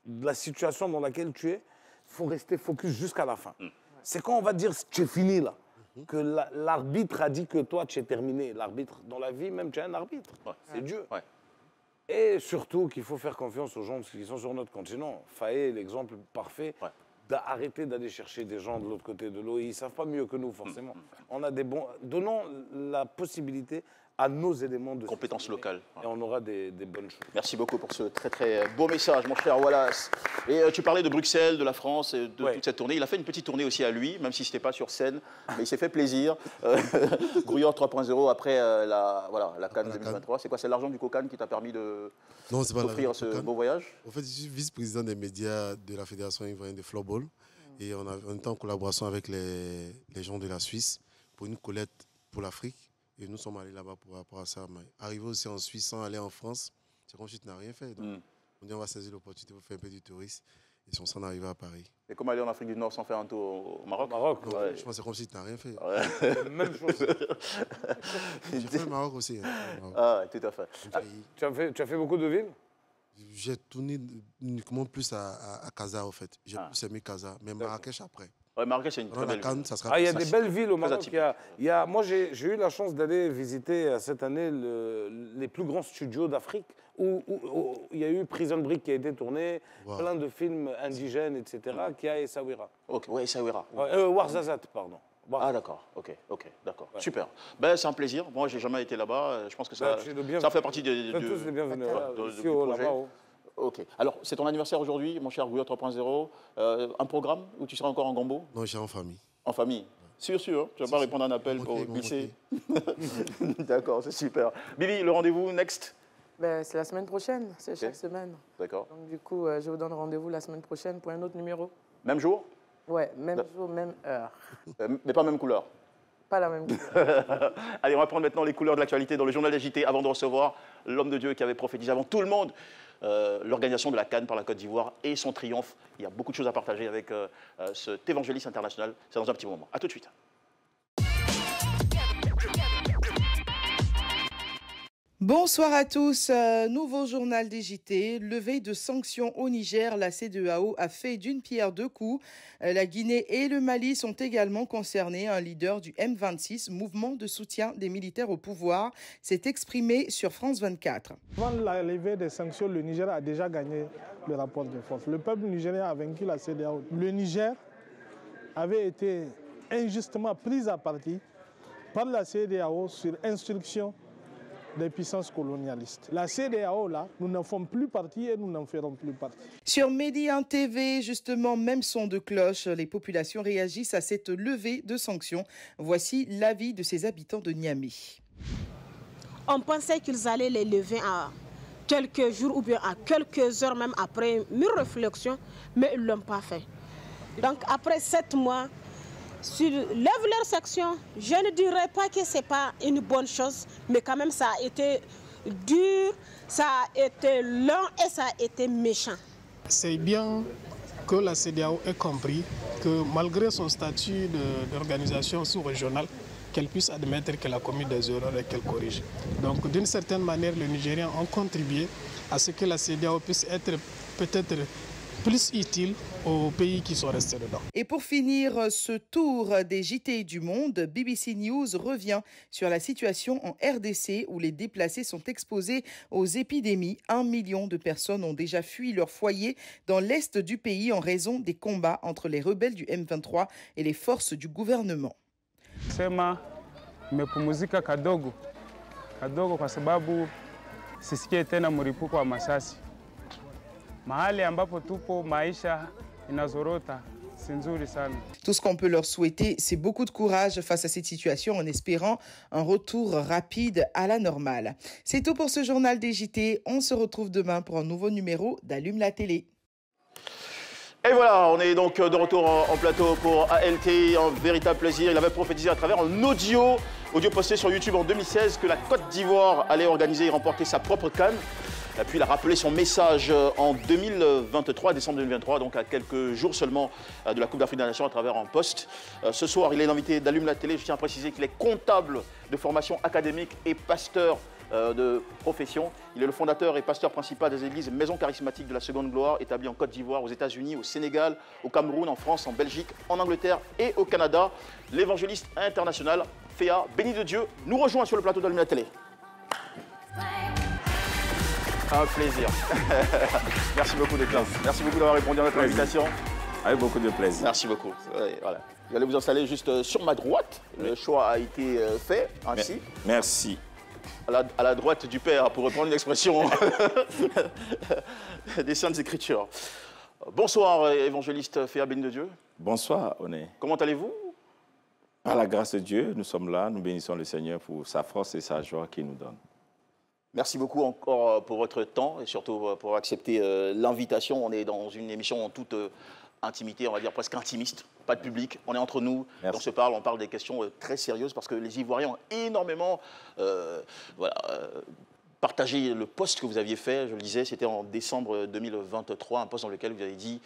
la situation dans laquelle tu es, il faut rester focus jusqu'à la fin. C'est quand on va dire tu es fini là, que l'arbitre a dit que toi tu es terminé. L'arbitre, dans la vie même, tu es un arbitre. Ouais. C'est Dieu. Ouais. Et surtout qu'il faut faire confiance aux gens qui sont sur notre continent. Faye, l'exemple parfait, d'arrêter d'aller chercher des gens de l'autre côté de l'eau. Ils ne savent pas mieux que nous, forcément. On a des bons... Donnons la possibilité à nos éléments de compétences locales. Et on aura des bonnes choses. Merci beaucoup pour ce très très beau message, mon cher Wallace. Et tu parlais de Bruxelles, de la France, et de toute cette tournée. Il a fait une petite tournée aussi à lui, même si ce n'était pas sur scène, mais il s'est fait plaisir. Grouillard 3.0 après la CAN 2023. C'est quoi? C'est l'argent du COCAN qui t'a permis d'offrir ce beau voyage? En fait, je suis vice-président des médias de la Fédération ivoirienne de floorball. Et on était en collaboration avec les gens de la Suisse pour une collecte pour l'Afrique. Et nous sommes allés là-bas pour rapport à ça. Mais arriver aussi en Suisse sans aller en France, c'est comme si tu n'as rien fait. Donc, on dit on va saisir l'opportunité pour faire un peu du tourisme. Et on s'en arrive à Paris. Et comment aller en Afrique du Nord sans faire un tour au Maroc? Ouais. Je pense que c'est comme si tu n'as rien fait. Ouais. Même chose. J'ai fait le Maroc aussi. Hein. Ah, tout à fait. Tu as fait beaucoup de villes? J'ai tourné uniquement plus à Casa, en fait. J'ai plus aimé Casa, mais Marrakech après. Ouais, Marrakech, c'est une très belle ville. Il y a des belles villes au Maroc. Moi, j'ai eu la chance d'aller visiter cette année les plus grands studios d'Afrique, où il y a eu Prison Break qui a été tourné, plein de films indigènes, etc., qui a Essaouira. Ok, ouais, Essaouira. Ouarzazate, pardon. Ah d'accord, ok, d'accord. Ouais. Super. Ben, c'est un plaisir. Moi, j'ai jamais été là-bas. Je pense que ça fait partie du projet. Ok. Alors, c'est ton anniversaire aujourd'hui, mon cher Gouillard 3.0. Un programme où tu seras encore en Gambo? Non, je suis en famille. En famille? Sûr, tu ne vas pas répondre à un appel pour glisser? D'accord, c'est super. Bibi, le rendez-vous next? C'est la semaine prochaine, c'est chaque semaine. D'accord. Donc du coup, je vous donne rendez-vous la semaine prochaine pour un autre numéro. Même jour? Ouais, même jour, même heure. Mais pas même couleur? Pas la même couleur. Allez, on va prendre maintenant les couleurs de l'actualité dans le journal des JT avant de recevoir l'homme de Dieu qui avait prophétisé avant tout le monde l'organisation de la CAN par la Côte d'Ivoire et son triomphe. Il y a beaucoup de choses à partager avec cet évangéliste international. C'est dans un petit moment. À tout de suite. Bonsoir à tous. Nouveau journal des JT. Levée de sanctions au Niger. La CEDEAO a fait d'une pierre deux coups. La Guinée et le Mali sont également concernés. Un leader du M26, mouvement de soutien des militaires au pouvoir, s'est exprimé sur France 24. Avant la levée des sanctions, le Niger a déjà gagné le rapport de force. Le peuple nigérien a vaincu la CEDEAO. Le Niger avait été injustement pris à partie par la CEDEAO sur instruction des puissances colonialistes. La CEDEAO, là, nous n'en faisons plus partie et nous n'en ferons plus partie. Sur Medi 1 TV, justement, même son de cloche, les populations réagissent à cette levée de sanctions. Voici l'avis de ces habitants de Niamey. On pensait qu'ils allaient les lever à quelques jours ou bien à quelques heures même après une réflexion, mais ils ne l'ont pas fait. Donc après 7 mois, lève leur section, je ne dirais pas que ce n'est pas une bonne chose, mais quand même ça a été dur, ça a été long et ça a été méchant. C'est bien que la CEDEAO ait compris que malgré son statut d'organisation sous-régionale, qu'elle puisse admettre qu'elle a commis des erreurs et qu'elle corrige. Donc d'une certaine manière, les Nigériens ont contribué à ce que la CEDEAO puisse être peut-être plus utile aux pays qui sont restés dedans. Et pour finir ce tour des JT du monde, BBC News revient sur la situation en RDC où les déplacés sont exposés aux épidémies. 1 million de personnes ont déjà fui leur foyer dans l'est du pays en raison des combats entre les rebelles du M23 et les forces du gouvernement. Sema nimepumzika kadogo kwa sababu sisikie tena mlipuko wa masasi. Mahali ambapo tupo maisha inazorota, Tout ce qu'on peut leur souhaiter, c'est beaucoup de courage face à cette situation en espérant un retour rapide à la normale. C'est tout pour ce journal des JT. On se retrouve demain pour un nouveau numéro d'Allume la télé. Et voilà, on est donc de retour en plateau pour ALT, un véritable plaisir. Il avait prophétisé à travers un audio posté sur YouTube en 2016 que la Côte d'Ivoire allait organiser et remporter sa propre CAN. Et puis il a rappelé son message en 2023, décembre 2023, donc à quelques jours seulement de la Coupe d'Afrique des Nations à travers un post. Ce soir, il est l'invité d'Allume la télé. Je tiens à préciser qu'il est comptable de formation académique et pasteur de profession. Il est le fondateur et pasteur principal des églises Maison Charismatique de la Seconde Gloire, établies en Côte d'Ivoire, aux États-Unis, au Sénégal, au Cameroun, en France, en Belgique, en Angleterre et au Canada. L'évangéliste international, Féa, béni de Dieu, nous rejoint sur le plateau d'Allume la télé. Un plaisir. Merci beaucoup d'être là. Merci beaucoup d'avoir répondu à notre invitation. Avec beaucoup de plaisir. Merci beaucoup. Ouais, voilà. Vous allez vous installer juste sur ma droite. Le choix a été fait ainsi. Merci. À la droite du Père, pour reprendre une expression des Saintes Écritures. Bonsoir, évangéliste Féa, béni de Dieu. Bonsoir, Oné. Comment allez-vous? Par la grâce de Dieu, nous sommes là. Nous bénissons le Seigneur pour sa force et sa joie qu'il nous donne. Merci beaucoup encore pour votre temps et surtout pour accepter l'invitation. On est dans une émission en toute intimité, on va dire presque intimiste, pas de public. On est entre nous, on se parle, on parle des questions très sérieuses parce que les Ivoiriens ont énormément partagé le post que vous aviez fait. Je le disais, c'était en décembre 2023, un post dans lequel vous avez dit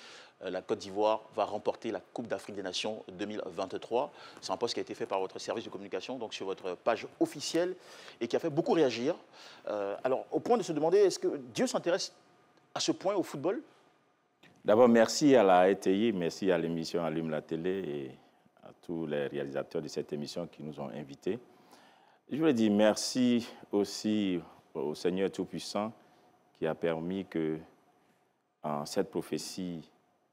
la Côte d'Ivoire va remporter la Coupe d'Afrique des Nations 2023. C'est un post qui a été fait par votre service de communication, donc sur votre page officielle, et qui a fait beaucoup réagir. Alors, au point de se demander, est-ce que Dieu s'intéresse à ce point au football? D'abord, merci à la RTI, merci à l'émission Allume la télé et à tous les réalisateurs de cette émission qui nous ont invités. Je voulais dire merci aussi au Seigneur Tout-Puissant qui a permis que cette prophétie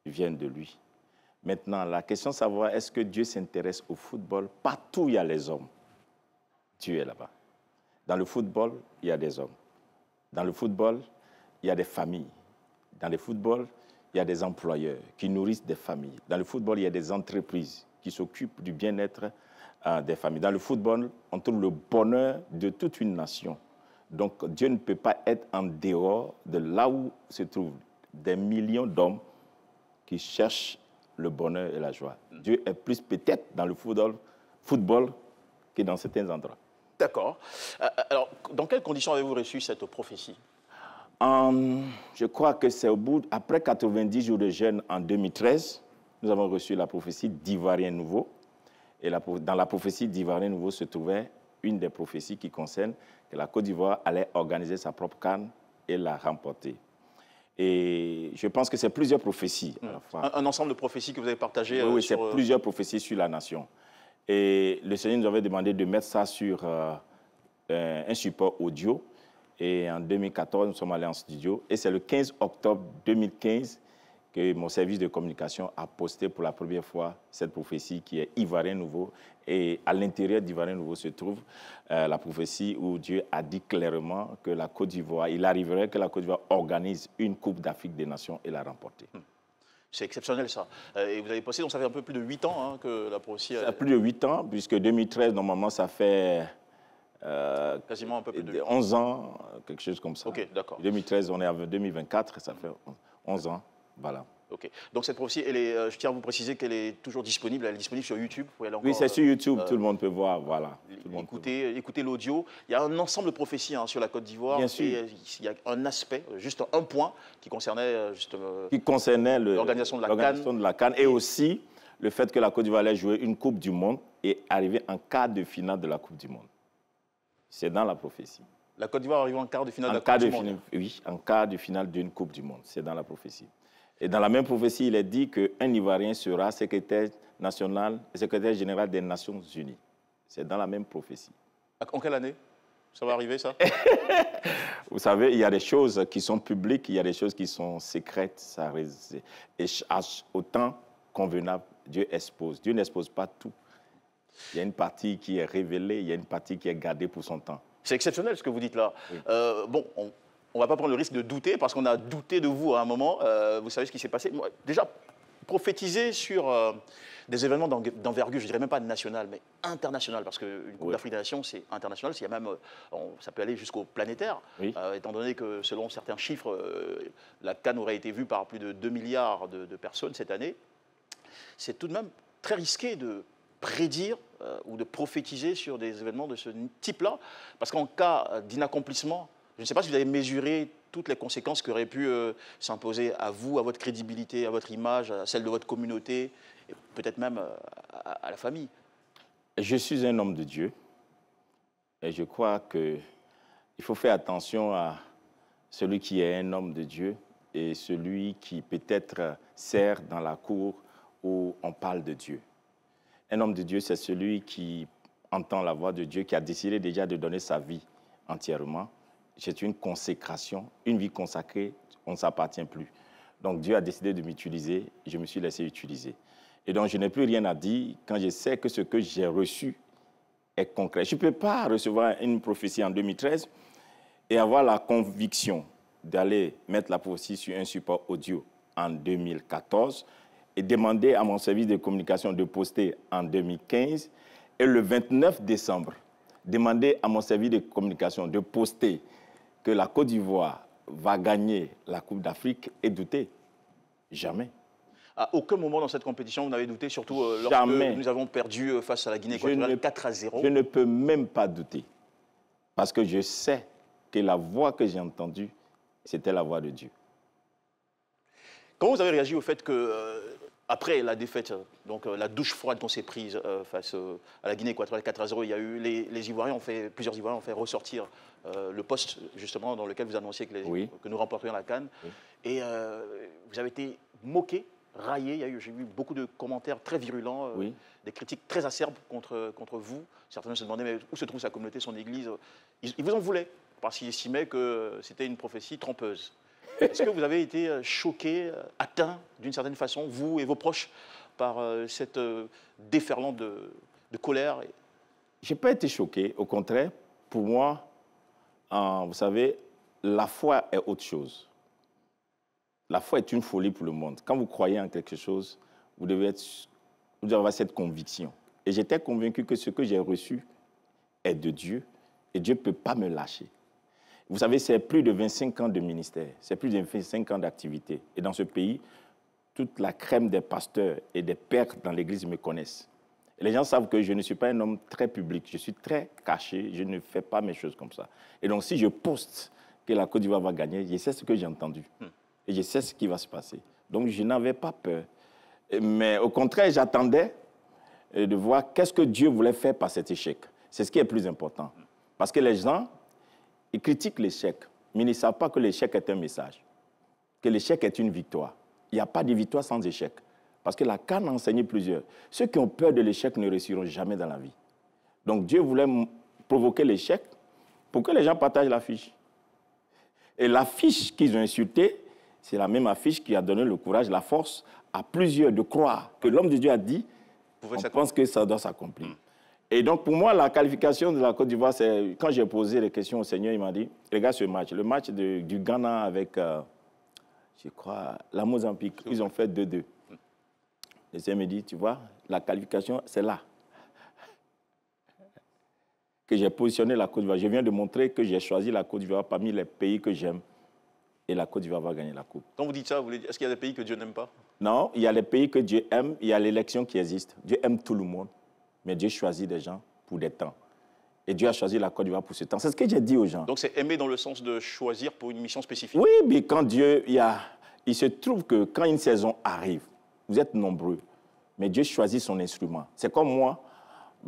viennent de lui. Maintenant, la question de savoir est-ce que Dieu s'intéresse au football? Partout où il y a les hommes, Dieu est là-bas. Dans le football, il y a des hommes. Dans le football, il y a des familles. Dans le football, il y a des employeurs qui nourrissent des familles. Dans le football, il y a des entreprises qui s'occupent du bien-être des familles. Dans le football, on trouve le bonheur de toute une nation. Donc, Dieu ne peut pas être en dehors de là où se trouvent des millions d'hommes qui cherchent le bonheur et la joie. Dieu est plus peut-être dans le football que dans certains endroits. D'accord. Alors, dans quelles conditions avez-vous reçu cette prophétie? Je crois que c'est après 90 jours de jeûne en 2013, nous avons reçu la prophétie d'Ivoirien Nouveau. Et dans la prophétie d'Ivoirien Nouveau se trouvait une des prophéties qui concerne que la Côte d'Ivoire allait organiser sa propre CAN et la remporter. Et je pense que c'est plusieurs prophéties. Un ensemble de prophéties que vous avez partagées. Oui, c'est plusieurs prophéties sur la nation. Et le Seigneur nous avait demandé de mettre ça sur un support audio. Et en 2014, nous sommes allés en studio. Et c'est le 15 octobre 2015 que mon service de communication a posté pour la première fois cette prophétie qui est Ivoirien Nouveau. Et à l'intérieur d'Ivoirien Nouveau se trouve la prophétie où Dieu a dit clairement que la Côte d'Ivoire, il arriverait que la Côte d'Ivoire organise une Coupe d'Afrique des Nations et la remporter. C'est exceptionnel ça. Et vous avez posté, donc ça fait un peu plus de 8 ans que la prophétie... Ça fait plus de 8 ans, puisque 2013, normalement, ça fait... quasiment un peu plus de 11 ans, quelque chose comme ça. Ok, d'accord. 2013, on est en 2024, ça fait 11 ans, voilà. Ok, donc cette prophétie, je tiens à vous préciser qu'elle est toujours disponible, elle est disponible sur YouTube. Oui, c'est sur YouTube, tout le monde peut voir, voilà. Écoutez l'audio. Il y a un ensemble de prophéties sur la Côte d'Ivoire. Bien sûr. Et il y a un aspect, juste un point, qui concernait l'organisation de la CAN et aussi le fait que la Côte d'Ivoire allait jouer une Coupe du Monde et arriver en quart de finale de la Coupe du Monde. C'est dans la prophétie. La Côte d'Ivoire arrive en quart de finale de la Coupe du Monde. Oui, en quart de finale d'une Coupe du Monde. C'est dans la prophétie. Et dans la même prophétie, il est dit qu'un Ivoirien sera secrétaire général des Nations Unies. C'est dans la même prophétie. En quelle année ça va arriver, ça? Vous savez, il y a des choses qui sont publiques, il y a des choses qui sont secrètes. Et au temps convenable, Dieu expose. Dieu n'expose pas tout. Il y a une partie qui est révélée, il y a une partie qui est gardée pour son temps. C'est exceptionnel ce que vous dites là. Oui. Bon, on ne va pas prendre le risque de douter, parce qu'on a douté de vous à un moment. Vous savez ce qui s'est passé. Déjà, prophétisez sur des événements d'envergure, je dirais même pas national, mais international, parce qu'une Coupe d'Afrique des Nations, c'est international, il y a même, ça peut aller jusqu'au planétaire, étant donné que selon certains chiffres, la CAN aurait été vue par plus de 2 milliards de personnes cette année. C'est tout de même très risqué de prédire ou de prophétiser sur des événements de ce type-là, parce qu'en cas d'inaccomplissement, je ne sais pas si vous avez mesuré toutes les conséquences qui auraient pu s'imposer à vous, à votre crédibilité, à votre image, à celle de votre communauté, et peut-être même à la famille. Je suis un homme de Dieu et je crois qu'il faut faire attention à celui qui est un homme de Dieu et celui qui peut-être sert dans la cour où on parle de Dieu. Un homme de Dieu, c'est celui qui entend la voix de Dieu, qui a décidé déjà de donner sa vie entièrement. C'est une consécration, une vie consacrée, on ne s'appartient plus. Donc Dieu a décidé de m'utiliser, je me suis laissé utiliser. Et donc je n'ai plus rien à dire quand je sais que ce que j'ai reçu est concret. Je ne peux pas recevoir une prophétie en 2013 et avoir la conviction d'aller mettre la prophétie sur un support audio en 2014 et demander à mon service de communication de poster en 2015 et le 29 décembre, demander à mon service de communication de poster que la Côte d'Ivoire va gagner la Coupe d'Afrique et douter. Jamais. À aucun moment dans cette compétition, vous n'avez douté, surtout lorsque nous avons perdu face à la Guinée équatoriale 4-0. Je ne peux même pas douter, parce que je sais que la voix que j'ai entendue, c'était la voix de Dieu. Comment vous avez réagi au fait que, après la défaite, donc la douche froide qu'on s'est prise face à la Guinée équatoriale 4-0, il y a eu les Ivoiriens plusieurs Ivoiriens ont fait ressortir le poste justement dans lequel vous annonciez que nous remporterions la CAN. Oui. Et vous avez été moqué, raillé. J'ai vu beaucoup de commentaires très virulents, des critiques très acerbes contre vous. Certains se demandaient mais où se trouve sa communauté, son église. Ils vous en voulaient parce qu'ils estimaient que c'était une prophétie trompeuse. Est-ce que vous avez été choqué, atteint d'une certaine façon, vous et vos proches, par cette déferlante de colère? Je n'ai pas été choqué. Au contraire, pour moi, vous savez, la foi est autre chose. La foi est une folie pour le monde. Quand vous croyez en quelque chose, vous devez avoir cette conviction. Et j'étais convaincu que ce que j'ai reçu est de Dieu et Dieu ne peut pas me lâcher. Vous savez, c'est plus de 25 ans de ministère, c'est plus de 25 ans d'activité. Et dans ce pays, toute la crème des pasteurs et des pères dans l'Église me connaissent. Et les gens savent que je ne suis pas un homme très public, je suis très caché, je ne fais pas mes choses comme ça. Et donc, si je poste que la Côte d'Ivoire va gagner, je sais ce que j'ai entendu. Et je sais ce qui va se passer. Donc, je n'avais pas peur. Mais au contraire, j'attendais de voir qu'est-ce que Dieu voulait faire par cet échec. C'est ce qui est plus important. Parce que les gens, ils critiquent l'échec, mais ils ne savent pas que l'échec est un message, que l'échec est une victoire. Il n'y a pas de victoire sans échec. Parce que la CAN a enseigné plusieurs. Ceux qui ont peur de l'échec ne réussiront jamais dans la vie. Donc Dieu voulait provoquer l'échec pour que les gens partagent l'affiche. Et l'affiche qu'ils ont insultée, c'est la même affiche qui a donné le courage, la force à plusieurs de croire que l'homme de Dieu a dit, on pense que ça doit s'accomplir. Et donc, pour moi, la qualification de la Côte d'Ivoire, c'est quand j'ai posé les questions au Seigneur, il m'a dit, regarde ce match, le match du Ghana avec, je crois, la Mozambique, ils ont fait 2-2. Le Seigneur me dit, tu vois, la qualification, c'est là que j'ai positionné la Côte d'Ivoire. Je viens de montrer que j'ai choisi la Côte d'Ivoire parmi les pays que j'aime. Et la Côte d'Ivoire va gagner la Coupe. Quand vous dites ça, est-ce qu'il y a des pays que Dieu n'aime pas? Non, il y a les pays que Dieu aime, il y a l'élection qui existe. Dieu aime tout le monde. Mais Dieu choisit des gens pour des temps. Et Dieu a choisi la Côte d'Ivoire pour ce temps. C'est ce que j'ai dit aux gens. Donc c'est aimer dans le sens de choisir pour une mission spécifique? Oui, mais quand Dieu... Il se trouve que quand une saison arrive, vous êtes nombreux, mais Dieu choisit son instrument. C'est comme moi,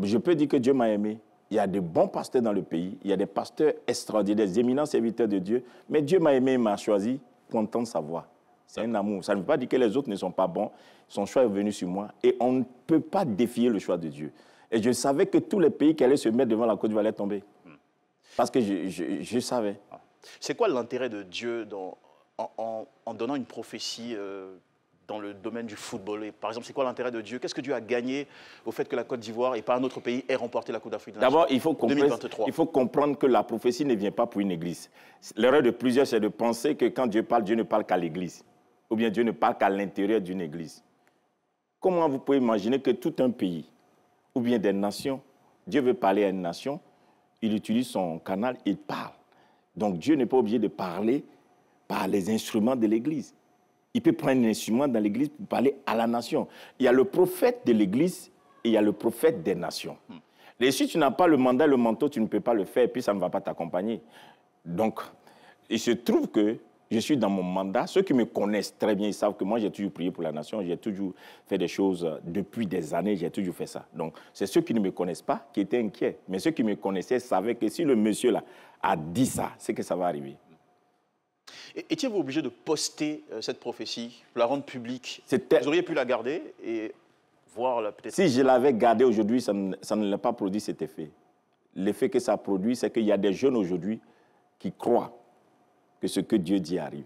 je peux dire que Dieu m'a aimé. Il y a de bons pasteurs dans le pays, il y a des pasteurs extraordinaires, des éminents serviteurs de Dieu, mais Dieu m'a aimé et m'a choisi pour entendre sa voix. C'est un amour. Ça ne veut pas dire que les autres ne sont pas bons. Son choix est venu sur moi et on ne peut pas défier le choix de Dieu. Et je savais que tous les pays qui allaient se mettre devant la Côte d'Ivoire allaient tomber. Parce que je savais. C'est quoi l'intérêt de Dieu en donnant une prophétie dans le domaine du football? Et par exemple, c'est quoi l'intérêt de Dieu? Qu'est-ce que Dieu a gagné au fait que la Côte d'Ivoire et pas un autre pays ait remporté la Coupe d'Afrique? D'abord, il faut comprendre que la prophétie ne vient pas pour une église. L'erreur de plusieurs, c'est de penser que quand Dieu ne parle qu'à l'église. Ou bien Dieu ne parle qu'à l'intérieur d'une église. Comment vous pouvez imaginer que tout un pays, ou bien des nations, Dieu veut parler à une nation, il utilise son canal, il parle. Donc Dieu n'est pas obligé de parler par les instruments de l'Église. Il peut prendre un instrument dans l'Église pour parler à la nation. Il y a le prophète de l'Église et il y a le prophète des nations. Et si tu n'as pas le mandat, le manteau, tu ne peux pas le faire et puis ça ne va pas t'accompagner. Donc, il se trouve que je suis dans mon mandat. Ceux qui me connaissent très bien, ils savent que moi, j'ai toujours prié pour la nation. J'ai toujours fait des choses depuis des années. J'ai toujours fait ça. Donc, c'est ceux qui ne me connaissent pas qui étaient inquiets. Mais ceux qui me connaissaient savaient que si le monsieur-là a dit ça, c'est que ça va arriver. Étiez-vous obligé de poster cette prophétie, la rendre publique? Vous auriez pu la garder et voir peut-être... Si je l'avais gardée aujourd'hui, ça ne l'a pas produit cet effet. L'effet que ça produit, c'est qu'il y a des jeunes aujourd'hui qui croient que ce que Dieu dit arrive.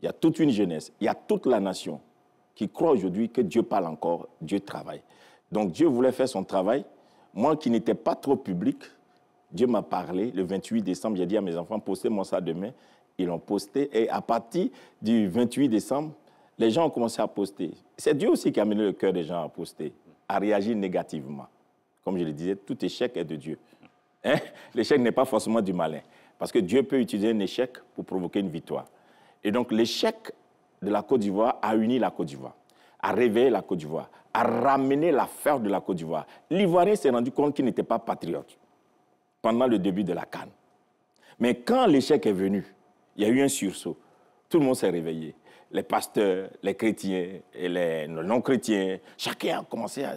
Il y a toute une jeunesse, il y a toute la nation qui croit aujourd'hui que Dieu parle encore, Dieu travaille. Donc Dieu voulait faire son travail. Moi qui n'étais pas trop public, Dieu m'a parlé. Le 28 décembre, j'ai dit à mes enfants, postez-moi ça demain. Ils l'ont posté. Et à partir du 28 décembre, les gens ont commencé à poster. C'est Dieu aussi qui a amené le cœur des gens à poster, à réagir négativement. Comme je le disais, tout échec est de Dieu. Hein? L'échec n'est pas forcément du malin. Parce que Dieu peut utiliser un échec pour provoquer une victoire. Et donc l'échec de la Côte d'Ivoire a uni la Côte d'Ivoire, a réveillé la Côte d'Ivoire, a ramené l'affaire de la Côte d'Ivoire. L'Ivoirien s'est rendu compte qu'il n'était pas patriote pendant le début de la CAN. Mais quand l'échec est venu, il y a eu un sursaut. Tout le monde s'est réveillé. Les pasteurs, les chrétiens et les non-chrétiens, chacun a commencé à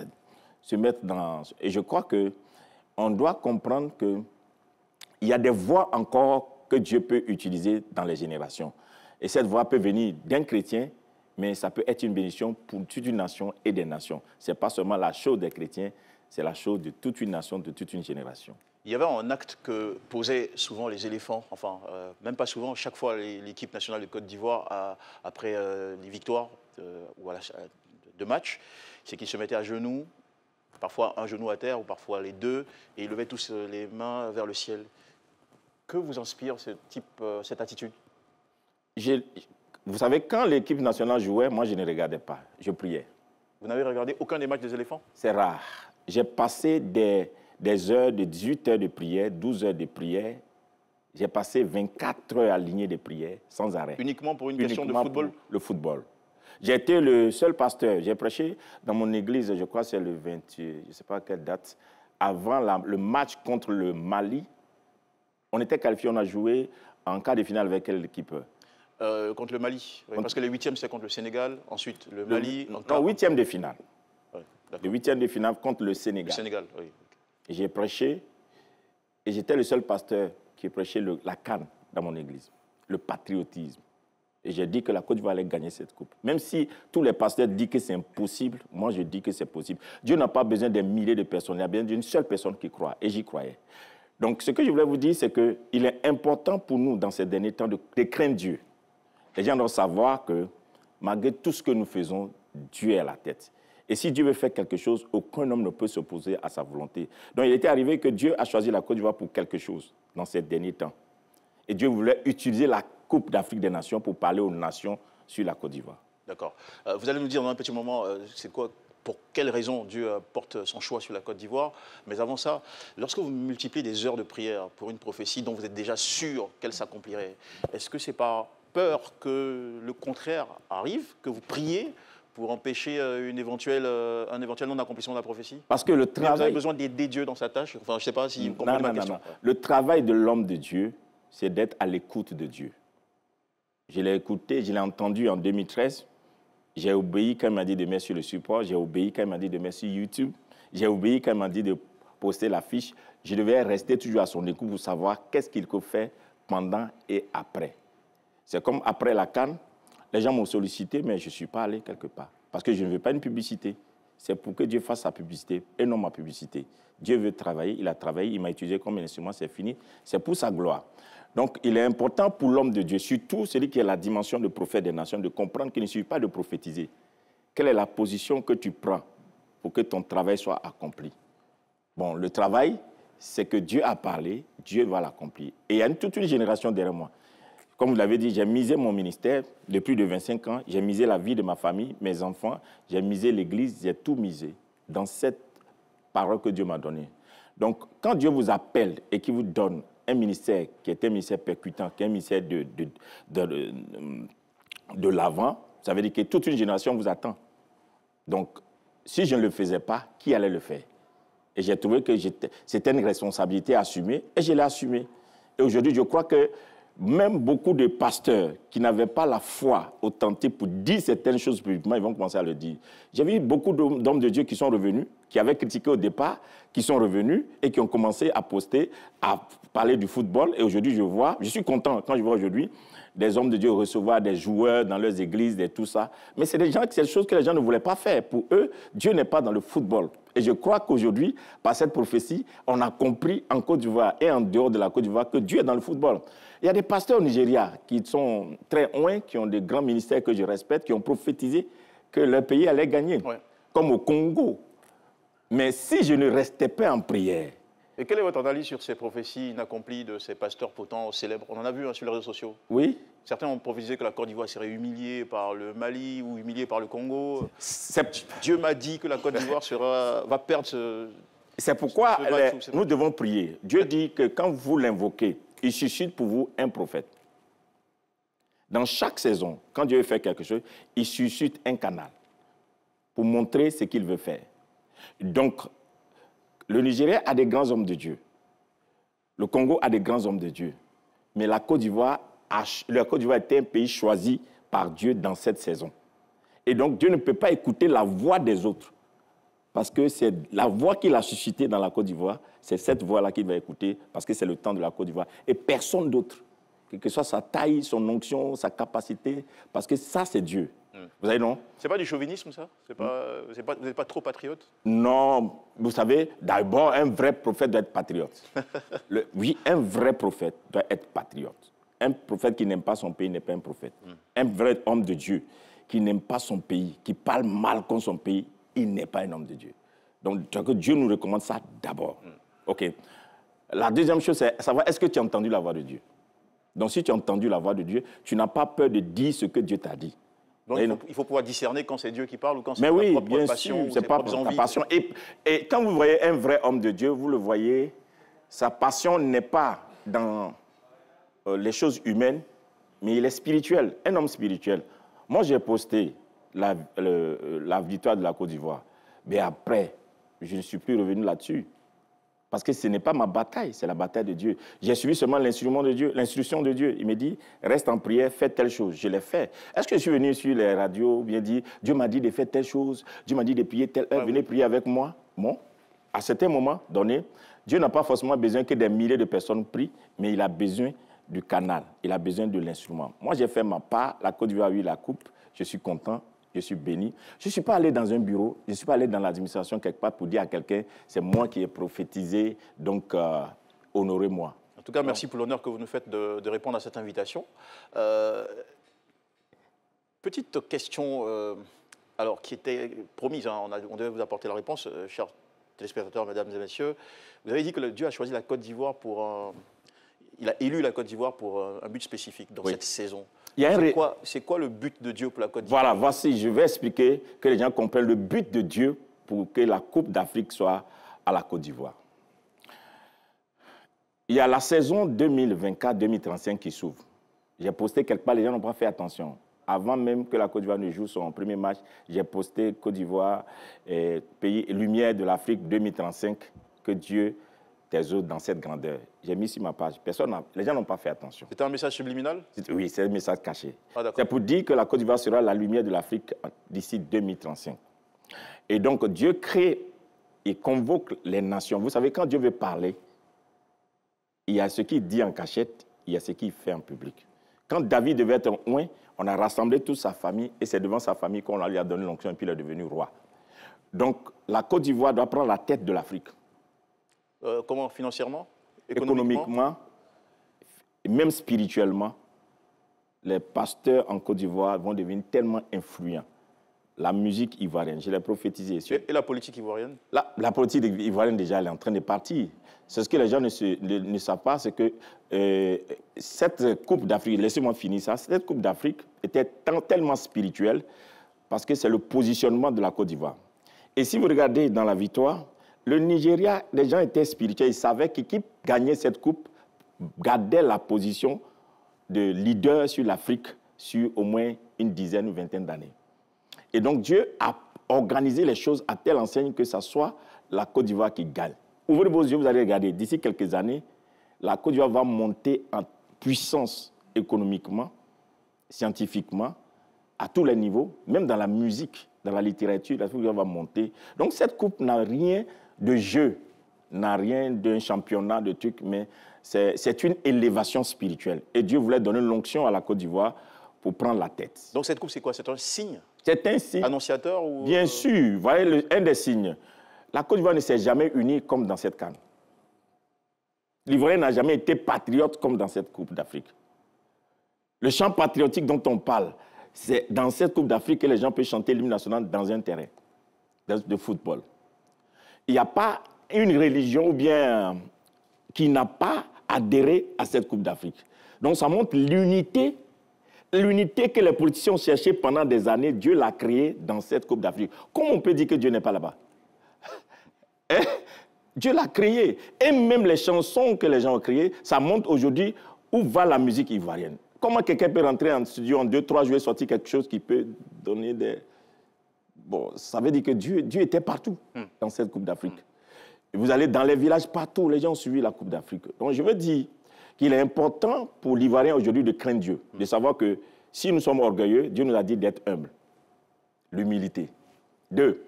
se mettre dans... Et je crois qu'on doit comprendre qu'il y a des voies encore que Dieu peut utiliser dans les générations. Et cette voie peut venir d'un chrétien, mais ça peut être une bénédiction pour toute une nation et des nations. Ce n'est pas seulement la chose des chrétiens, c'est la chose de toute une nation, de toute une génération. Il y avait un acte que posaient souvent les éléphants, enfin, même pas souvent, chaque fois l'équipe nationale de Côte d'Ivoire, après les victoires de match, c'est qu'ils se mettaient à genoux, parfois un genou à terre ou parfois les deux, et ils levaient tous les mains vers le ciel. Que vous inspire cette attitude? Vous savez, quand l'équipe nationale jouait, moi je ne regardais pas, je priais. Vous n'avez regardé aucun des matchs des éléphants? C'est rare. J'ai passé des heures de 18 heures de prière, 12 heures de prière. J'ai passé 24 heures alignées de prière, sans arrêt. Uniquement pour une question de football? Le football. J'ai été le seul pasteur. J'ai prêché dans mon église, je crois que c'est le 20, je ne sais pas quelle date, avant le match contre le Mali. On était qualifiés, on a joué en quart de finale avec quelle équipe? Contre le Mali, oui, parce que le 8e c'est contre le Sénégal, ensuite le Mali... Non, 8e de finale. Oui, le 8e de finale contre le Sénégal. Le Sénégal, oui. J'ai prêché, et j'étais le seul pasteur qui prêchait la CAN dans mon église, le patriotisme. Et j'ai dit que la Côte d'Ivoire allait gagner cette coupe. Même si tous les pasteurs disent que c'est impossible, moi je dis que c'est possible. Dieu n'a pas besoin des milliers de personnes, il a besoin d'une seule personne qui croit, et j'y croyais. Donc ce que je voulais vous dire, c'est qu'il est important pour nous, dans ces derniers temps, de craindre Dieu. Les gens doivent savoir que, malgré tout ce que nous faisons, Dieu est à la tête. Et si Dieu veut faire quelque chose, aucun homme ne peut s'opposer à sa volonté. Donc il était arrivé que Dieu a choisi la Côte d'Ivoire pour quelque chose dans ces derniers temps. Et Dieu voulait utiliser la Coupe d'Afrique des Nations pour parler aux nations sur la Côte d'Ivoire. D'accord. Vous allez nous dire dans un petit moment, c'est quoi, pour quelles raisons Dieu porte son choix sur la Côte d'Ivoire. Mais avant ça, lorsque vous multipliez des heures de prière pour une prophétie dont vous êtes déjà sûr qu'elle s'accomplirait, est-ce que c'est par peur que le contraire arrive, que vous priez pour empêcher un éventuel non-accomplissement de la prophétie? Parce que le travail... Mais vous avez besoin d'aider Dieu dans sa tâche? Enfin, je ne sais pas si vous comprenez ma question. Non. Le travail de l'homme de Dieu, c'est d'être à l'écoute de Dieu. Je l'ai écouté, je l'ai entendu en 2013. J'ai obéi quand il m'a dit de mettre sur le support. J'ai obéi quand il m'a dit de mettre sur YouTube. J'ai obéi quand il m'a dit de poster l'affiche. Je devais rester toujours à son écoute pour savoir qu'est-ce qu'il faut faire pendant et après. C'est comme après la CAN, les gens m'ont sollicité, mais je ne suis pas allé quelque part. Parce que je ne veux pas une publicité. C'est pour que Dieu fasse sa publicité et non ma publicité. Dieu veut travailler, il a travaillé, il m'a utilisé comme un instrument, c'est fini. C'est pour sa gloire. Donc, il est important pour l'homme de Dieu, surtout celui qui a la dimension de prophète des nations, de comprendre qu'il ne suffit pas de prophétiser. Quelle est la position que tu prends pour que ton travail soit accompli? Bon, le travail, c'est que Dieu a parlé, Dieu va l'accomplir. Et il y a toute une génération derrière moi. Comme vous l'avez dit, j'ai misé mon ministère de plus de 25 ans, j'ai misé la vie de ma famille, mes enfants, j'ai misé l'Église, j'ai tout misé dans cette parole que Dieu m'a donnée. Donc, quand Dieu vous appelle et qu'il vous donne un ministère qui est un ministère percutant, qui est un ministère de l'avant, ça veut dire que toute une génération vous attend. Donc, si je ne le faisais pas, qui allait le faire? Et j'ai trouvé que c'était une responsabilité assumée et je l'ai assumée. Et aujourd'hui, je crois que même beaucoup de pasteurs qui n'avaient pas la foi authentique pour dire certaines choses publiquement, ils vont commencer à le dire. J'ai vu beaucoup d'hommes de Dieu qui sont revenus, qui avaient critiqué au départ, qui sont revenus et qui ont commencé à poster, à parler du football. Et aujourd'hui, je suis content quand je vois aujourd'hui des hommes de Dieu recevoir des joueurs dans leurs églises, et tout ça. Mais c'est des choses que les gens ne voulaient pas faire. Pour eux, Dieu n'est pas dans le football. Et je crois qu'aujourd'hui, par cette prophétie, on a compris en Côte d'Ivoire et en dehors de la Côte d'Ivoire que Dieu est dans le football. Il y a des pasteurs au Nigeria qui sont très loin, qui ont des grands ministères que je respecte, qui ont prophétisé que leur pays allait gagner, comme au Congo. Mais si je ne restais pas en prière... Et quelle est votre analyse sur ces prophéties inaccomplies de ces pasteurs potents célèbres? On en a vu sur les réseaux sociaux. Oui. Certains ont prophétisé que la Côte d'Ivoire serait humiliée par le Mali ou humiliée par le Congo. Dieu m'a dit que la Côte d'Ivoire va perdre ce... C'est pourquoi nous devons prier. Dieu dit que quand vous l'invoquez, il suscite pour vous un prophète. Dans chaque saison, quand Dieu fait quelque chose, il suscite un canal pour montrer ce qu'il veut faire. Donc, le Nigeria a des grands hommes de Dieu. Le Congo a des grands hommes de Dieu. Mais la Côte d'Ivoire était un pays choisi par Dieu dans cette saison. Et donc, Dieu ne peut pas écouter la voix des autres. Parce que c'est la voix qu'il a suscitée dans la Côte d'Ivoire, c'est cette voix-là qu'il va écouter, parce que c'est le temps de la Côte d'Ivoire. Et personne d'autre, quelle que soit sa taille, son onction, sa capacité, parce que ça, c'est Dieu. Vous savez, non? C'est pas du chauvinisme, ça? Vous n'êtes pas trop patriote? Non, vous savez, d'abord, un vrai prophète doit être patriote. Oui, un vrai prophète doit être patriote. Un prophète qui n'aime pas son pays n'est pas un prophète. Un vrai homme de Dieu qui n'aime pas son pays, qui parle mal contre son pays, il n'est pas un homme de Dieu. Donc, que Dieu nous recommande ça d'abord. OK. La deuxième chose, c'est savoir, est-ce que tu as entendu la voix de Dieu? Donc, si tu as entendu la voix de Dieu, tu n'as pas peur de dire ce que Dieu t'a dit. Donc, il faut pouvoir discerner quand c'est Dieu qui parle ou quand c'est ta propre passion ou ses propres envies. Ta passion. Et quand vous voyez un vrai homme de Dieu, vous le voyez, sa passion n'est pas dans les choses humaines, mais il est spirituel, un homme spirituel. Moi, j'ai posté la victoire de la Côte d'Ivoire. Mais après, je ne suis plus revenu là-dessus. Parce que ce n'est pas ma bataille, c'est la bataille de Dieu. J'ai suivi seulement l'instruction de Dieu, l'instruction de Dieu. Il me dit, reste en prière, fais telle chose. Je l'ai fait. Est-ce que je suis venu sur les radios, bien dit, Dieu m'a dit de faire telle chose, Dieu m'a dit de prier telle heure, venez prier avec moi? Bon, à certains moments donnés, Dieu n'a pas forcément besoin que des milliers de personnes prient, mais il a besoin du canal, il a besoin de l'instrument. Moi, j'ai fait ma part, la Côte d'Ivoire a eu la coupe, je suis content. Je suis béni. Je ne suis pas allé dans un bureau, je ne suis pas allé dans l'administration quelque part pour dire à quelqu'un, c'est moi qui ai prophétisé, donc honorez-moi. En tout cas, merci pour l'honneur que vous nous faites de répondre à cette invitation. Petite question, alors qui était promise, hein, on devait vous apporter la réponse, chers téléspectateurs, mesdames et messieurs. Vous avez dit que Dieu a choisi la Côte d'Ivoire pour... il a élu la Côte d'Ivoire pour un but spécifique dans cette saison. C'est quoi le but de Dieu pour la Côte d'Ivoire? Voilà, voici, je vais expliquer que les gens comprennent le but de Dieu pour que la Coupe d'Afrique soit à la Côte d'Ivoire. Il y a la saison 2024-2035 qui s'ouvre. J'ai posté quelque part, les gens n'ont pas fait attention. Avant même que la Côte d'Ivoire ne joue son premier match, j'ai posté Côte d'Ivoire, pays lumière de l'Afrique 2035, que Dieu tes autres dans cette grandeur. J'ai mis sur ma page. Les gens n'ont pas fait attention. C'était un message subliminal? Oui, c'est un message caché. C'est pour dire que la Côte d'Ivoire sera la lumière de l'Afrique d'ici 2035. Et donc, Dieu crée et convoque les nations. Vous savez, quand Dieu veut parler, il y a ce qu'il dit en cachette, il y a ce qu'il fait en public. Quand David devait être oint, on a rassemblé toute sa famille et c'est devant sa famille qu'on lui a donné l'onction et puis il est devenu roi. Donc, la Côte d'Ivoire doit prendre la tête de l'Afrique. Comment? Financièrement? Économiquement, et même spirituellement, les pasteurs en Côte d'Ivoire vont devenir tellement influents la musique ivoirienne. Je l'ai prophétisé. Et la politique ivoirienne? La politique ivoirienne, déjà, elle est en train de partir. C'est ce que les gens ne savent pas, c'est que cette Coupe d'Afrique, laissez-moi finir ça, cette Coupe d'Afrique était tellement spirituelle parce que c'est le positionnement de la Côte d'Ivoire. Et si vous regardez dans la victoire, le Nigeria, les gens étaient spirituels, ils savaient que qui gagnait cette coupe gardait la position de leader sur l'Afrique sur au moins une dizaine ou vingtaine d'années. Et donc Dieu a organisé les choses à telle enseigne que ce soit la Côte d'Ivoire qui gagne. Ouvrez vos yeux, vous allez regarder, d'ici quelques années, la Côte d'Ivoire va monter en puissance économiquement, scientifiquement, à tous les niveaux, même dans la musique, dans la littérature, la Côte d'Ivoire va monter. Donc cette coupe n'a rien de jeu, n'a rien d'un championnat, de trucs, mais c'est une élévation spirituelle. Et Dieu voulait donner l'onction à la Côte d'Ivoire pour prendre la tête. Donc cette coupe, c'est quoi? C'est un signe? C'est un signe. Annonciateur ou... Bien sûr, vous voyez, un des signes. La Côte d'Ivoire ne s'est jamais unie comme dans cette CAN. L'Ivoirien n'a jamais été patriote comme dans cette Coupe d'Afrique. Le chant patriotique dont on parle, c'est dans cette Coupe d'Afrique que les gens peuvent chanter l'hymne national dans un terrain de football. Il n'y a pas une religion ou bien qui n'a pas adhéré à cette Coupe d'Afrique. Donc ça montre l'unité que les politiciens ont cherchée pendant des années. Dieu l'a créée dans cette Coupe d'Afrique. Comment on peut dire que Dieu n'est pas là-bas? Dieu l'a créé. Et même les chansons que les gens ont créées, ça montre aujourd'hui où va la musique ivoirienne. Comment quelqu'un peut rentrer en studio en 2-3 jours et sortir quelque chose qui peut donner des... Bon, ça veut dire que Dieu était partout dans cette Coupe d'Afrique. Vous allez dans les villages partout, les gens ont suivi la Coupe d'Afrique. Donc je veux dire qu'il est important pour l'Ivoirien aujourd'hui de craindre Dieu, de savoir que si nous sommes orgueilleux, Dieu nous a dit d'être humble. L'humilité. 2.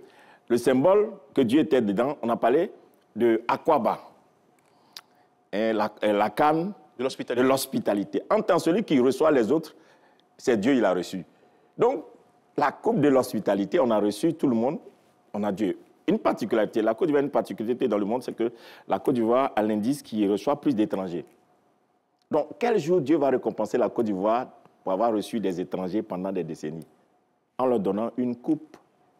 Le symbole que Dieu était dedans, on a parlé de Akwaba, la canne de l'hospitalité. En tant que celui qui reçoit les autres, c'est Dieu, il a reçu. Donc, la coupe de l'hospitalité, on a reçu tout le monde, on a Dieu. Une particularité, la Côte d'Ivoire a une particularité dans le monde, c'est que la Côte d'Ivoire a l'indice qui reçoit plus d'étrangers. Donc, quel jour Dieu va récompenser la Côte d'Ivoire pour avoir reçu des étrangers pendant des décennies? En leur donnant une coupe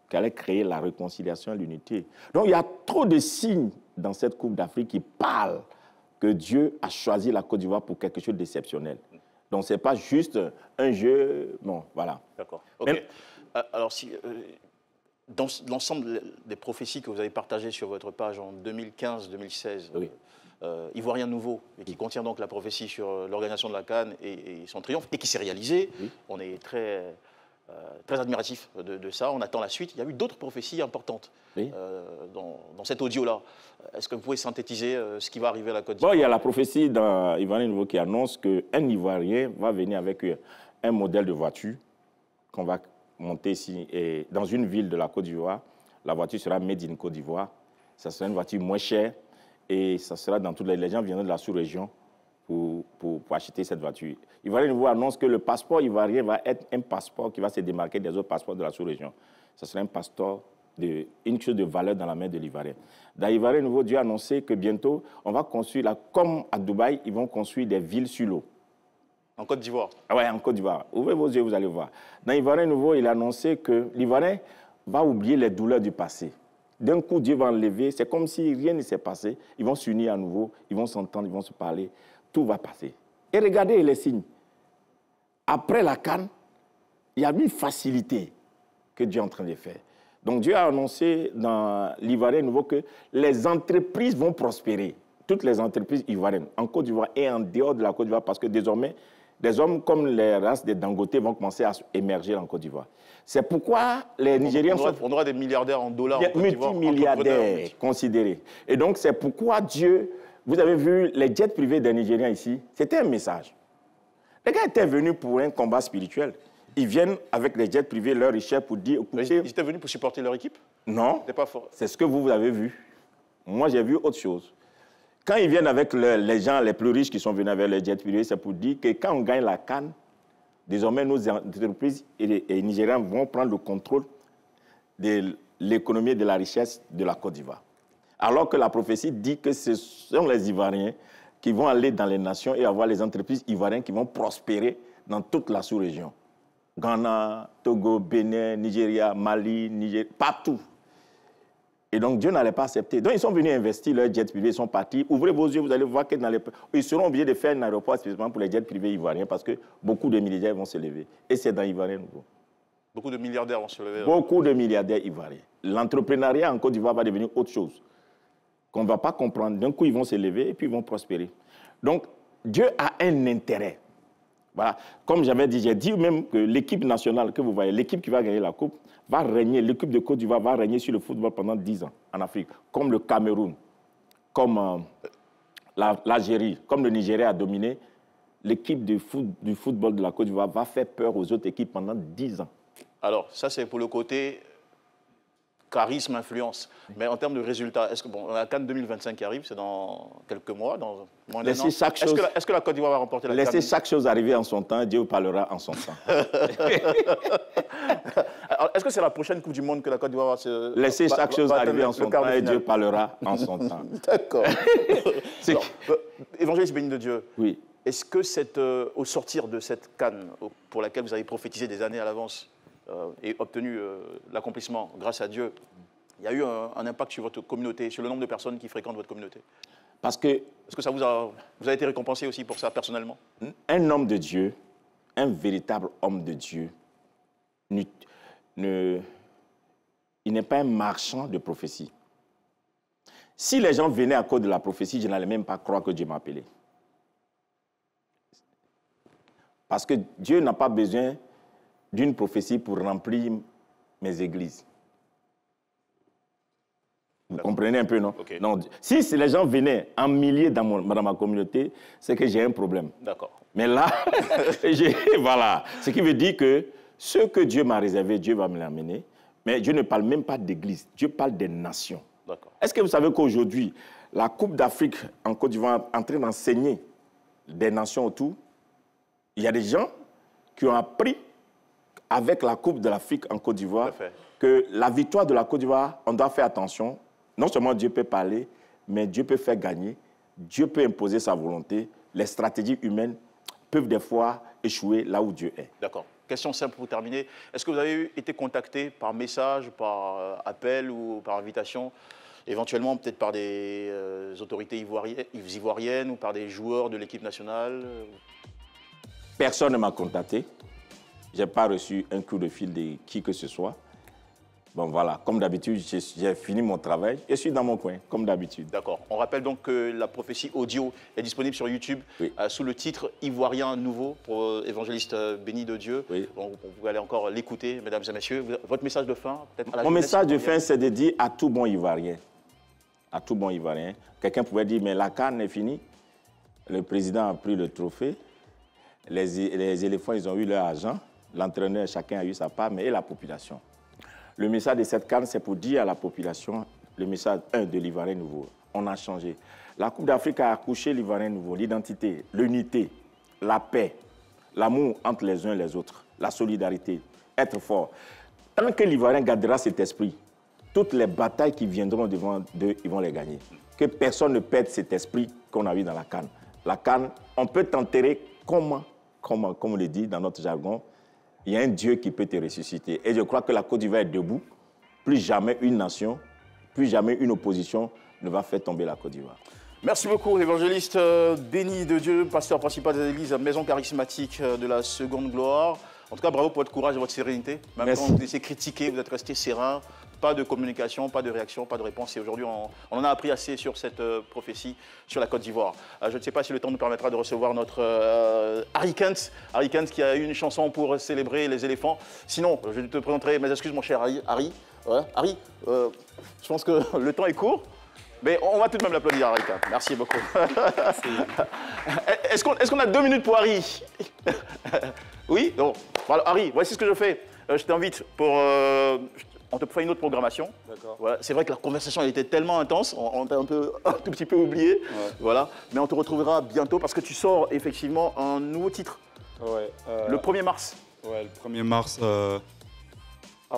qui allait créer la réconciliation et l'unité. Donc, il y a trop de signes dans cette Coupe d'Afrique qui parlent que Dieu a choisi la Côte d'Ivoire pour quelque chose d'exceptionnel. Donc, ce n'est pas juste un jeu... Bon, voilà. D'accord. OK. Alors, si... dans l'ensemble des prophéties que vous avez partagées sur votre page en 2015-2016, oui. Ivoirien nouveau, et qui contient donc la prophétie sur l'organisation de la CAN et son triomphe, et qui s'est réalisé, oui. On est très admiratif de ça, on attend la suite. Il y a eu d'autres prophéties importantes oui. Dans cet audio-là. Est-ce que vous pouvez synthétiser ce qui va arriver à la Côte d'Ivoire? Bon, il y a la prophétie d'un Ivoirien nouveau qui annonce qu'un Ivoirien va venir avec un modèle de voiture qu'on va monter ici. Et dans une ville de la Côte d'Ivoire, la voiture sera made in Côte d'Ivoire. Ça sera une voiture moins chère et ça sera dans toutes les gens viendront de la sous-région pour acheter cette voiture. Ivoirien nouveau annonce que le passeport ivoirien va être un passeport qui va se démarquer des autres passeports de la sous-région. Ça sera un passeport, une chose de valeur dans la main de l'Ivoirien. Dans Ivoirien nouveau, Dieu a annoncé que bientôt, on va construire, là, comme à Dubaï, ils vont construire des villes sur l'eau. En Côte d'Ivoire? Oui, en Côte d'Ivoire. Ouvrez vos yeux, vous allez voir. Dans Ivoirien nouveau, il a annoncé que l'Ivoirien va oublier les douleurs du passé. D'un coup, Dieu va enlever. C'est comme si rien ne s'est passé. Ils vont s'unir à nouveau, ils vont s'entendre, ils vont se parler. Tout va passer. Et regardez les signes. Après la CAN, il y a une facilité que Dieu est en train de faire. Donc Dieu a annoncé dans l'Ivoirien nouveau que les entreprises vont prospérer. Toutes les entreprises ivoiriennes, en Côte d'Ivoire et en dehors de la Côte d'Ivoire, parce que désormais, des hommes comme les races des Dangote vont commencer à émerger en Côte d'Ivoire. C'est pourquoi les Nigériens on aura des milliardaires en dollars. Multimilliardaires considérés. Et donc, c'est pourquoi Dieu... Vous avez vu les jets privés des Nigériens ici, c'était un message. Les gars étaient venus pour un combat spirituel. Ils viennent avec les jets privés, leur richesse, pour dire... Écoutez, ils étaient venus pour supporter leur équipe? Non, c'est ce que vous avez vu. Moi, j'ai vu autre chose. Quand ils viennent avec les gens les plus riches qui sont venus avec les jets privés, c'est pour dire que quand on gagne la CAN, désormais nos entreprises et les Nigériens vont prendre le contrôle de l'économie et de la richesse de la Côte d'Ivoire. Alors que la prophétie dit que ce sont les Ivoiriens qui vont aller dans les nations et avoir les entreprises ivoiriennes qui vont prospérer dans toute la sous-région. Ghana, Togo, Bénin, Nigeria, Mali, Niger, partout. Et donc, Dieu n'allait pas accepter. Donc, ils sont venus investir leurs jets privés, ils sont partis. Ouvrez vos yeux, vous allez voir ils seront obligés de faire un aéroport spécifiquement pour les jets privés ivoiriens parce que beaucoup de milliardaires vont se lever. Et c'est dans l'Ivoirien nouveau. Beaucoup de milliardaires vont se lever. Beaucoup de milliardaires ivoiriens. L'entrepreneuriat en Côte d'Ivoire va devenir autre chose qu'on ne va pas comprendre. D'un coup, ils vont se lever et puis ils vont prospérer. Donc, Dieu a un intérêt. Voilà. Comme j'avais dit, j'ai dit même que l'équipe nationale que vous voyez, l'équipe qui va gagner la Coupe, va régner, l'équipe de Côte d'Ivoire va régner sur le football pendant 10 ans en Afrique, comme le Cameroun, comme l'Algérie, comme le Nigeria a dominé. L'équipe du football de la Côte d'Ivoire va faire peur aux autres équipes pendant 10 ans. Alors, ça, c'est pour le côté charisme, influence. Mais en termes de résultats, est-ce que, bon, la CAN 2025 qui arrive, c'est dans quelques mois, dans moins d'un an. Est-ce que la Côte d'Ivoire va remporter la CAN? Laissez chaque chose arriver en son temps, Dieu parlera en son temps. Est-ce que c'est la prochaine Coupe du Monde que la Côte d'Ivoire va se... Laissez chaque chose arriver en son temps et Dieu parlera en son temps. D'accord. Évangéliste béni de Dieu. Oui. Est-ce que au sortir de cette CAN pour laquelle vous avez prophétisé des années à l'avance et obtenu l'accomplissement grâce à Dieu, il y a eu un impact sur votre communauté, sur le nombre de personnes qui fréquentent votre communauté? Est-ce que ça vous a été récompensé aussi pour ça personnellement? Un homme de Dieu, un véritable homme de Dieu, il n'est pas un marchand de prophétie. Si les gens venaient à cause de la prophétie, je n'allais même pas croire que Dieu m'appelait. Parce que Dieu n'a pas besoin d'une prophétie pour remplir mes églises. Vous comprenez un peu, non? Okay. Non. Si les gens venaient en milliers dans ma communauté, c'est que j'ai un problème. D'accord. Mais là, voilà. Ce qui veut dire que ce que Dieu m'a réservé, Dieu va me l'amener. Mais Dieu ne parle même pas d'église. Dieu parle des nations. D'accord. Est-ce que vous savez qu'aujourd'hui, la Coupe d'Afrique en Côte d'Ivoire est en train d'enseigner des nations autour? Il y a des gens qui ont appris avec la Coupe de l'Afrique en Côte d'Ivoire que la victoire de la Côte d'Ivoire, on doit faire attention. Non seulement Dieu peut parler, mais Dieu peut faire gagner. Dieu peut imposer sa volonté. Les stratégies humaines peuvent des fois échouer là où Dieu est. D'accord. Question simple pour terminer. Est-ce que vous avez été contacté par message, par appel ou par invitation, éventuellement peut-être par des autorités ivoiriennes ou par des joueurs de l'équipe nationale? Personne ne m'a contacté. Je n'ai pas reçu un coup de fil de qui que ce soit. Bon, voilà, comme d'habitude, j'ai fini mon travail. Je suis dans mon coin, comme d'habitude. D'accord. On rappelle donc que la prophétie audio est disponible sur YouTube sous le titre Ivoirien Nouveau pour évangéliste béni de Dieu. Oui. Bon, vous pouvez aller encore l'écouter, mesdames et messieurs. Votre message de fin, peut-être à la Mon message de fin, c'est de dire à tout bon Ivoirien, quelqu'un pouvait dire, mais la CAN est finie. Le président a pris le trophée. Les éléphants, ils ont eu leur argent. L'entraîneur, chacun a eu sa part, mais et la population. Le message de cette CAN, c'est pour dire à la population, le message 1 de l'Ivoirien nouveau. On a changé. La Coupe d'Afrique a accouché l'Ivoirien nouveau, l'identité, l'unité, la paix, l'amour entre les uns et les autres, la solidarité, être fort. Tant que l'Ivoirien gardera cet esprit, toutes les batailles qui viendront devant d'eux, ils vont les gagner. Que personne ne perde cet esprit qu'on a eu dans la CAN. La CAN, on peut t'enterrer comme on le dit dans notre jargon. Il y a un Dieu qui peut te ressusciter. Et je crois que la Côte d'Ivoire est debout. Plus jamais une nation, plus jamais une opposition ne va faire tomber la Côte d'Ivoire. Merci beaucoup, évangéliste béni de Dieu, pasteur principal de l'église Maison Charismatique de la Seconde Gloire. En tout cas, bravo pour votre courage et votre sérénité. Même quand vous étiez critiqué, vous êtes resté serein. Pas de communication, pas de réaction, pas de réponse. Et aujourd'hui, on en a appris assez sur cette prophétie sur la Côte d'Ivoire. Je ne sais pas si le temps nous permettra de recevoir notre Harry Kent. Harry Kent qui a eu une chanson pour célébrer les éléphants. Sinon, je te présenterai mes excuses, mon cher Harry. Harry, je pense que le temps est court. Mais on va tout de même l'applaudir, Harry Kent. Merci beaucoup. Est-ce qu'on a 2 minutes pour Harry? Oui? Bon. Voilà, Harry, voici ce que je fais. Je t'invite pour... on te fait une autre programmation. Voilà. C'est vrai que la conversation elle était tellement intense, on t'a un tout petit peu oublié. Ouais. Voilà. Mais on te retrouvera bientôt parce que tu sors effectivement un nouveau titre. Ouais, le 1er mars. Ouais, le 1er mars,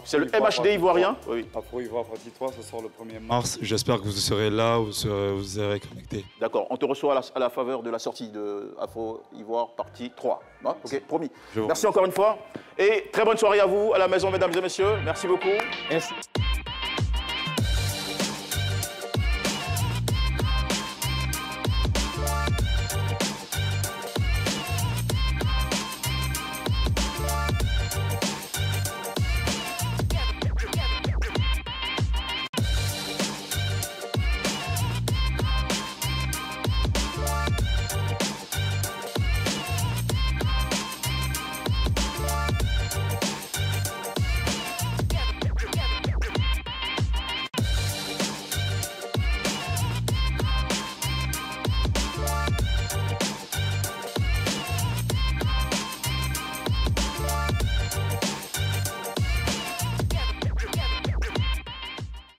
C'est le MHD ivoirien. Oui. Afro Ivoire Partie 3, ça sort le 1er mars. J'espère que vous serez là, vous serez connectés. D'accord, on te reçoit à la faveur de la sortie de Afro Ivoire Partie 3. Ah, ok, promis. Merci encore une fois. Et très bonne soirée à vous, à la maison, mesdames et messieurs. Merci beaucoup. Merci.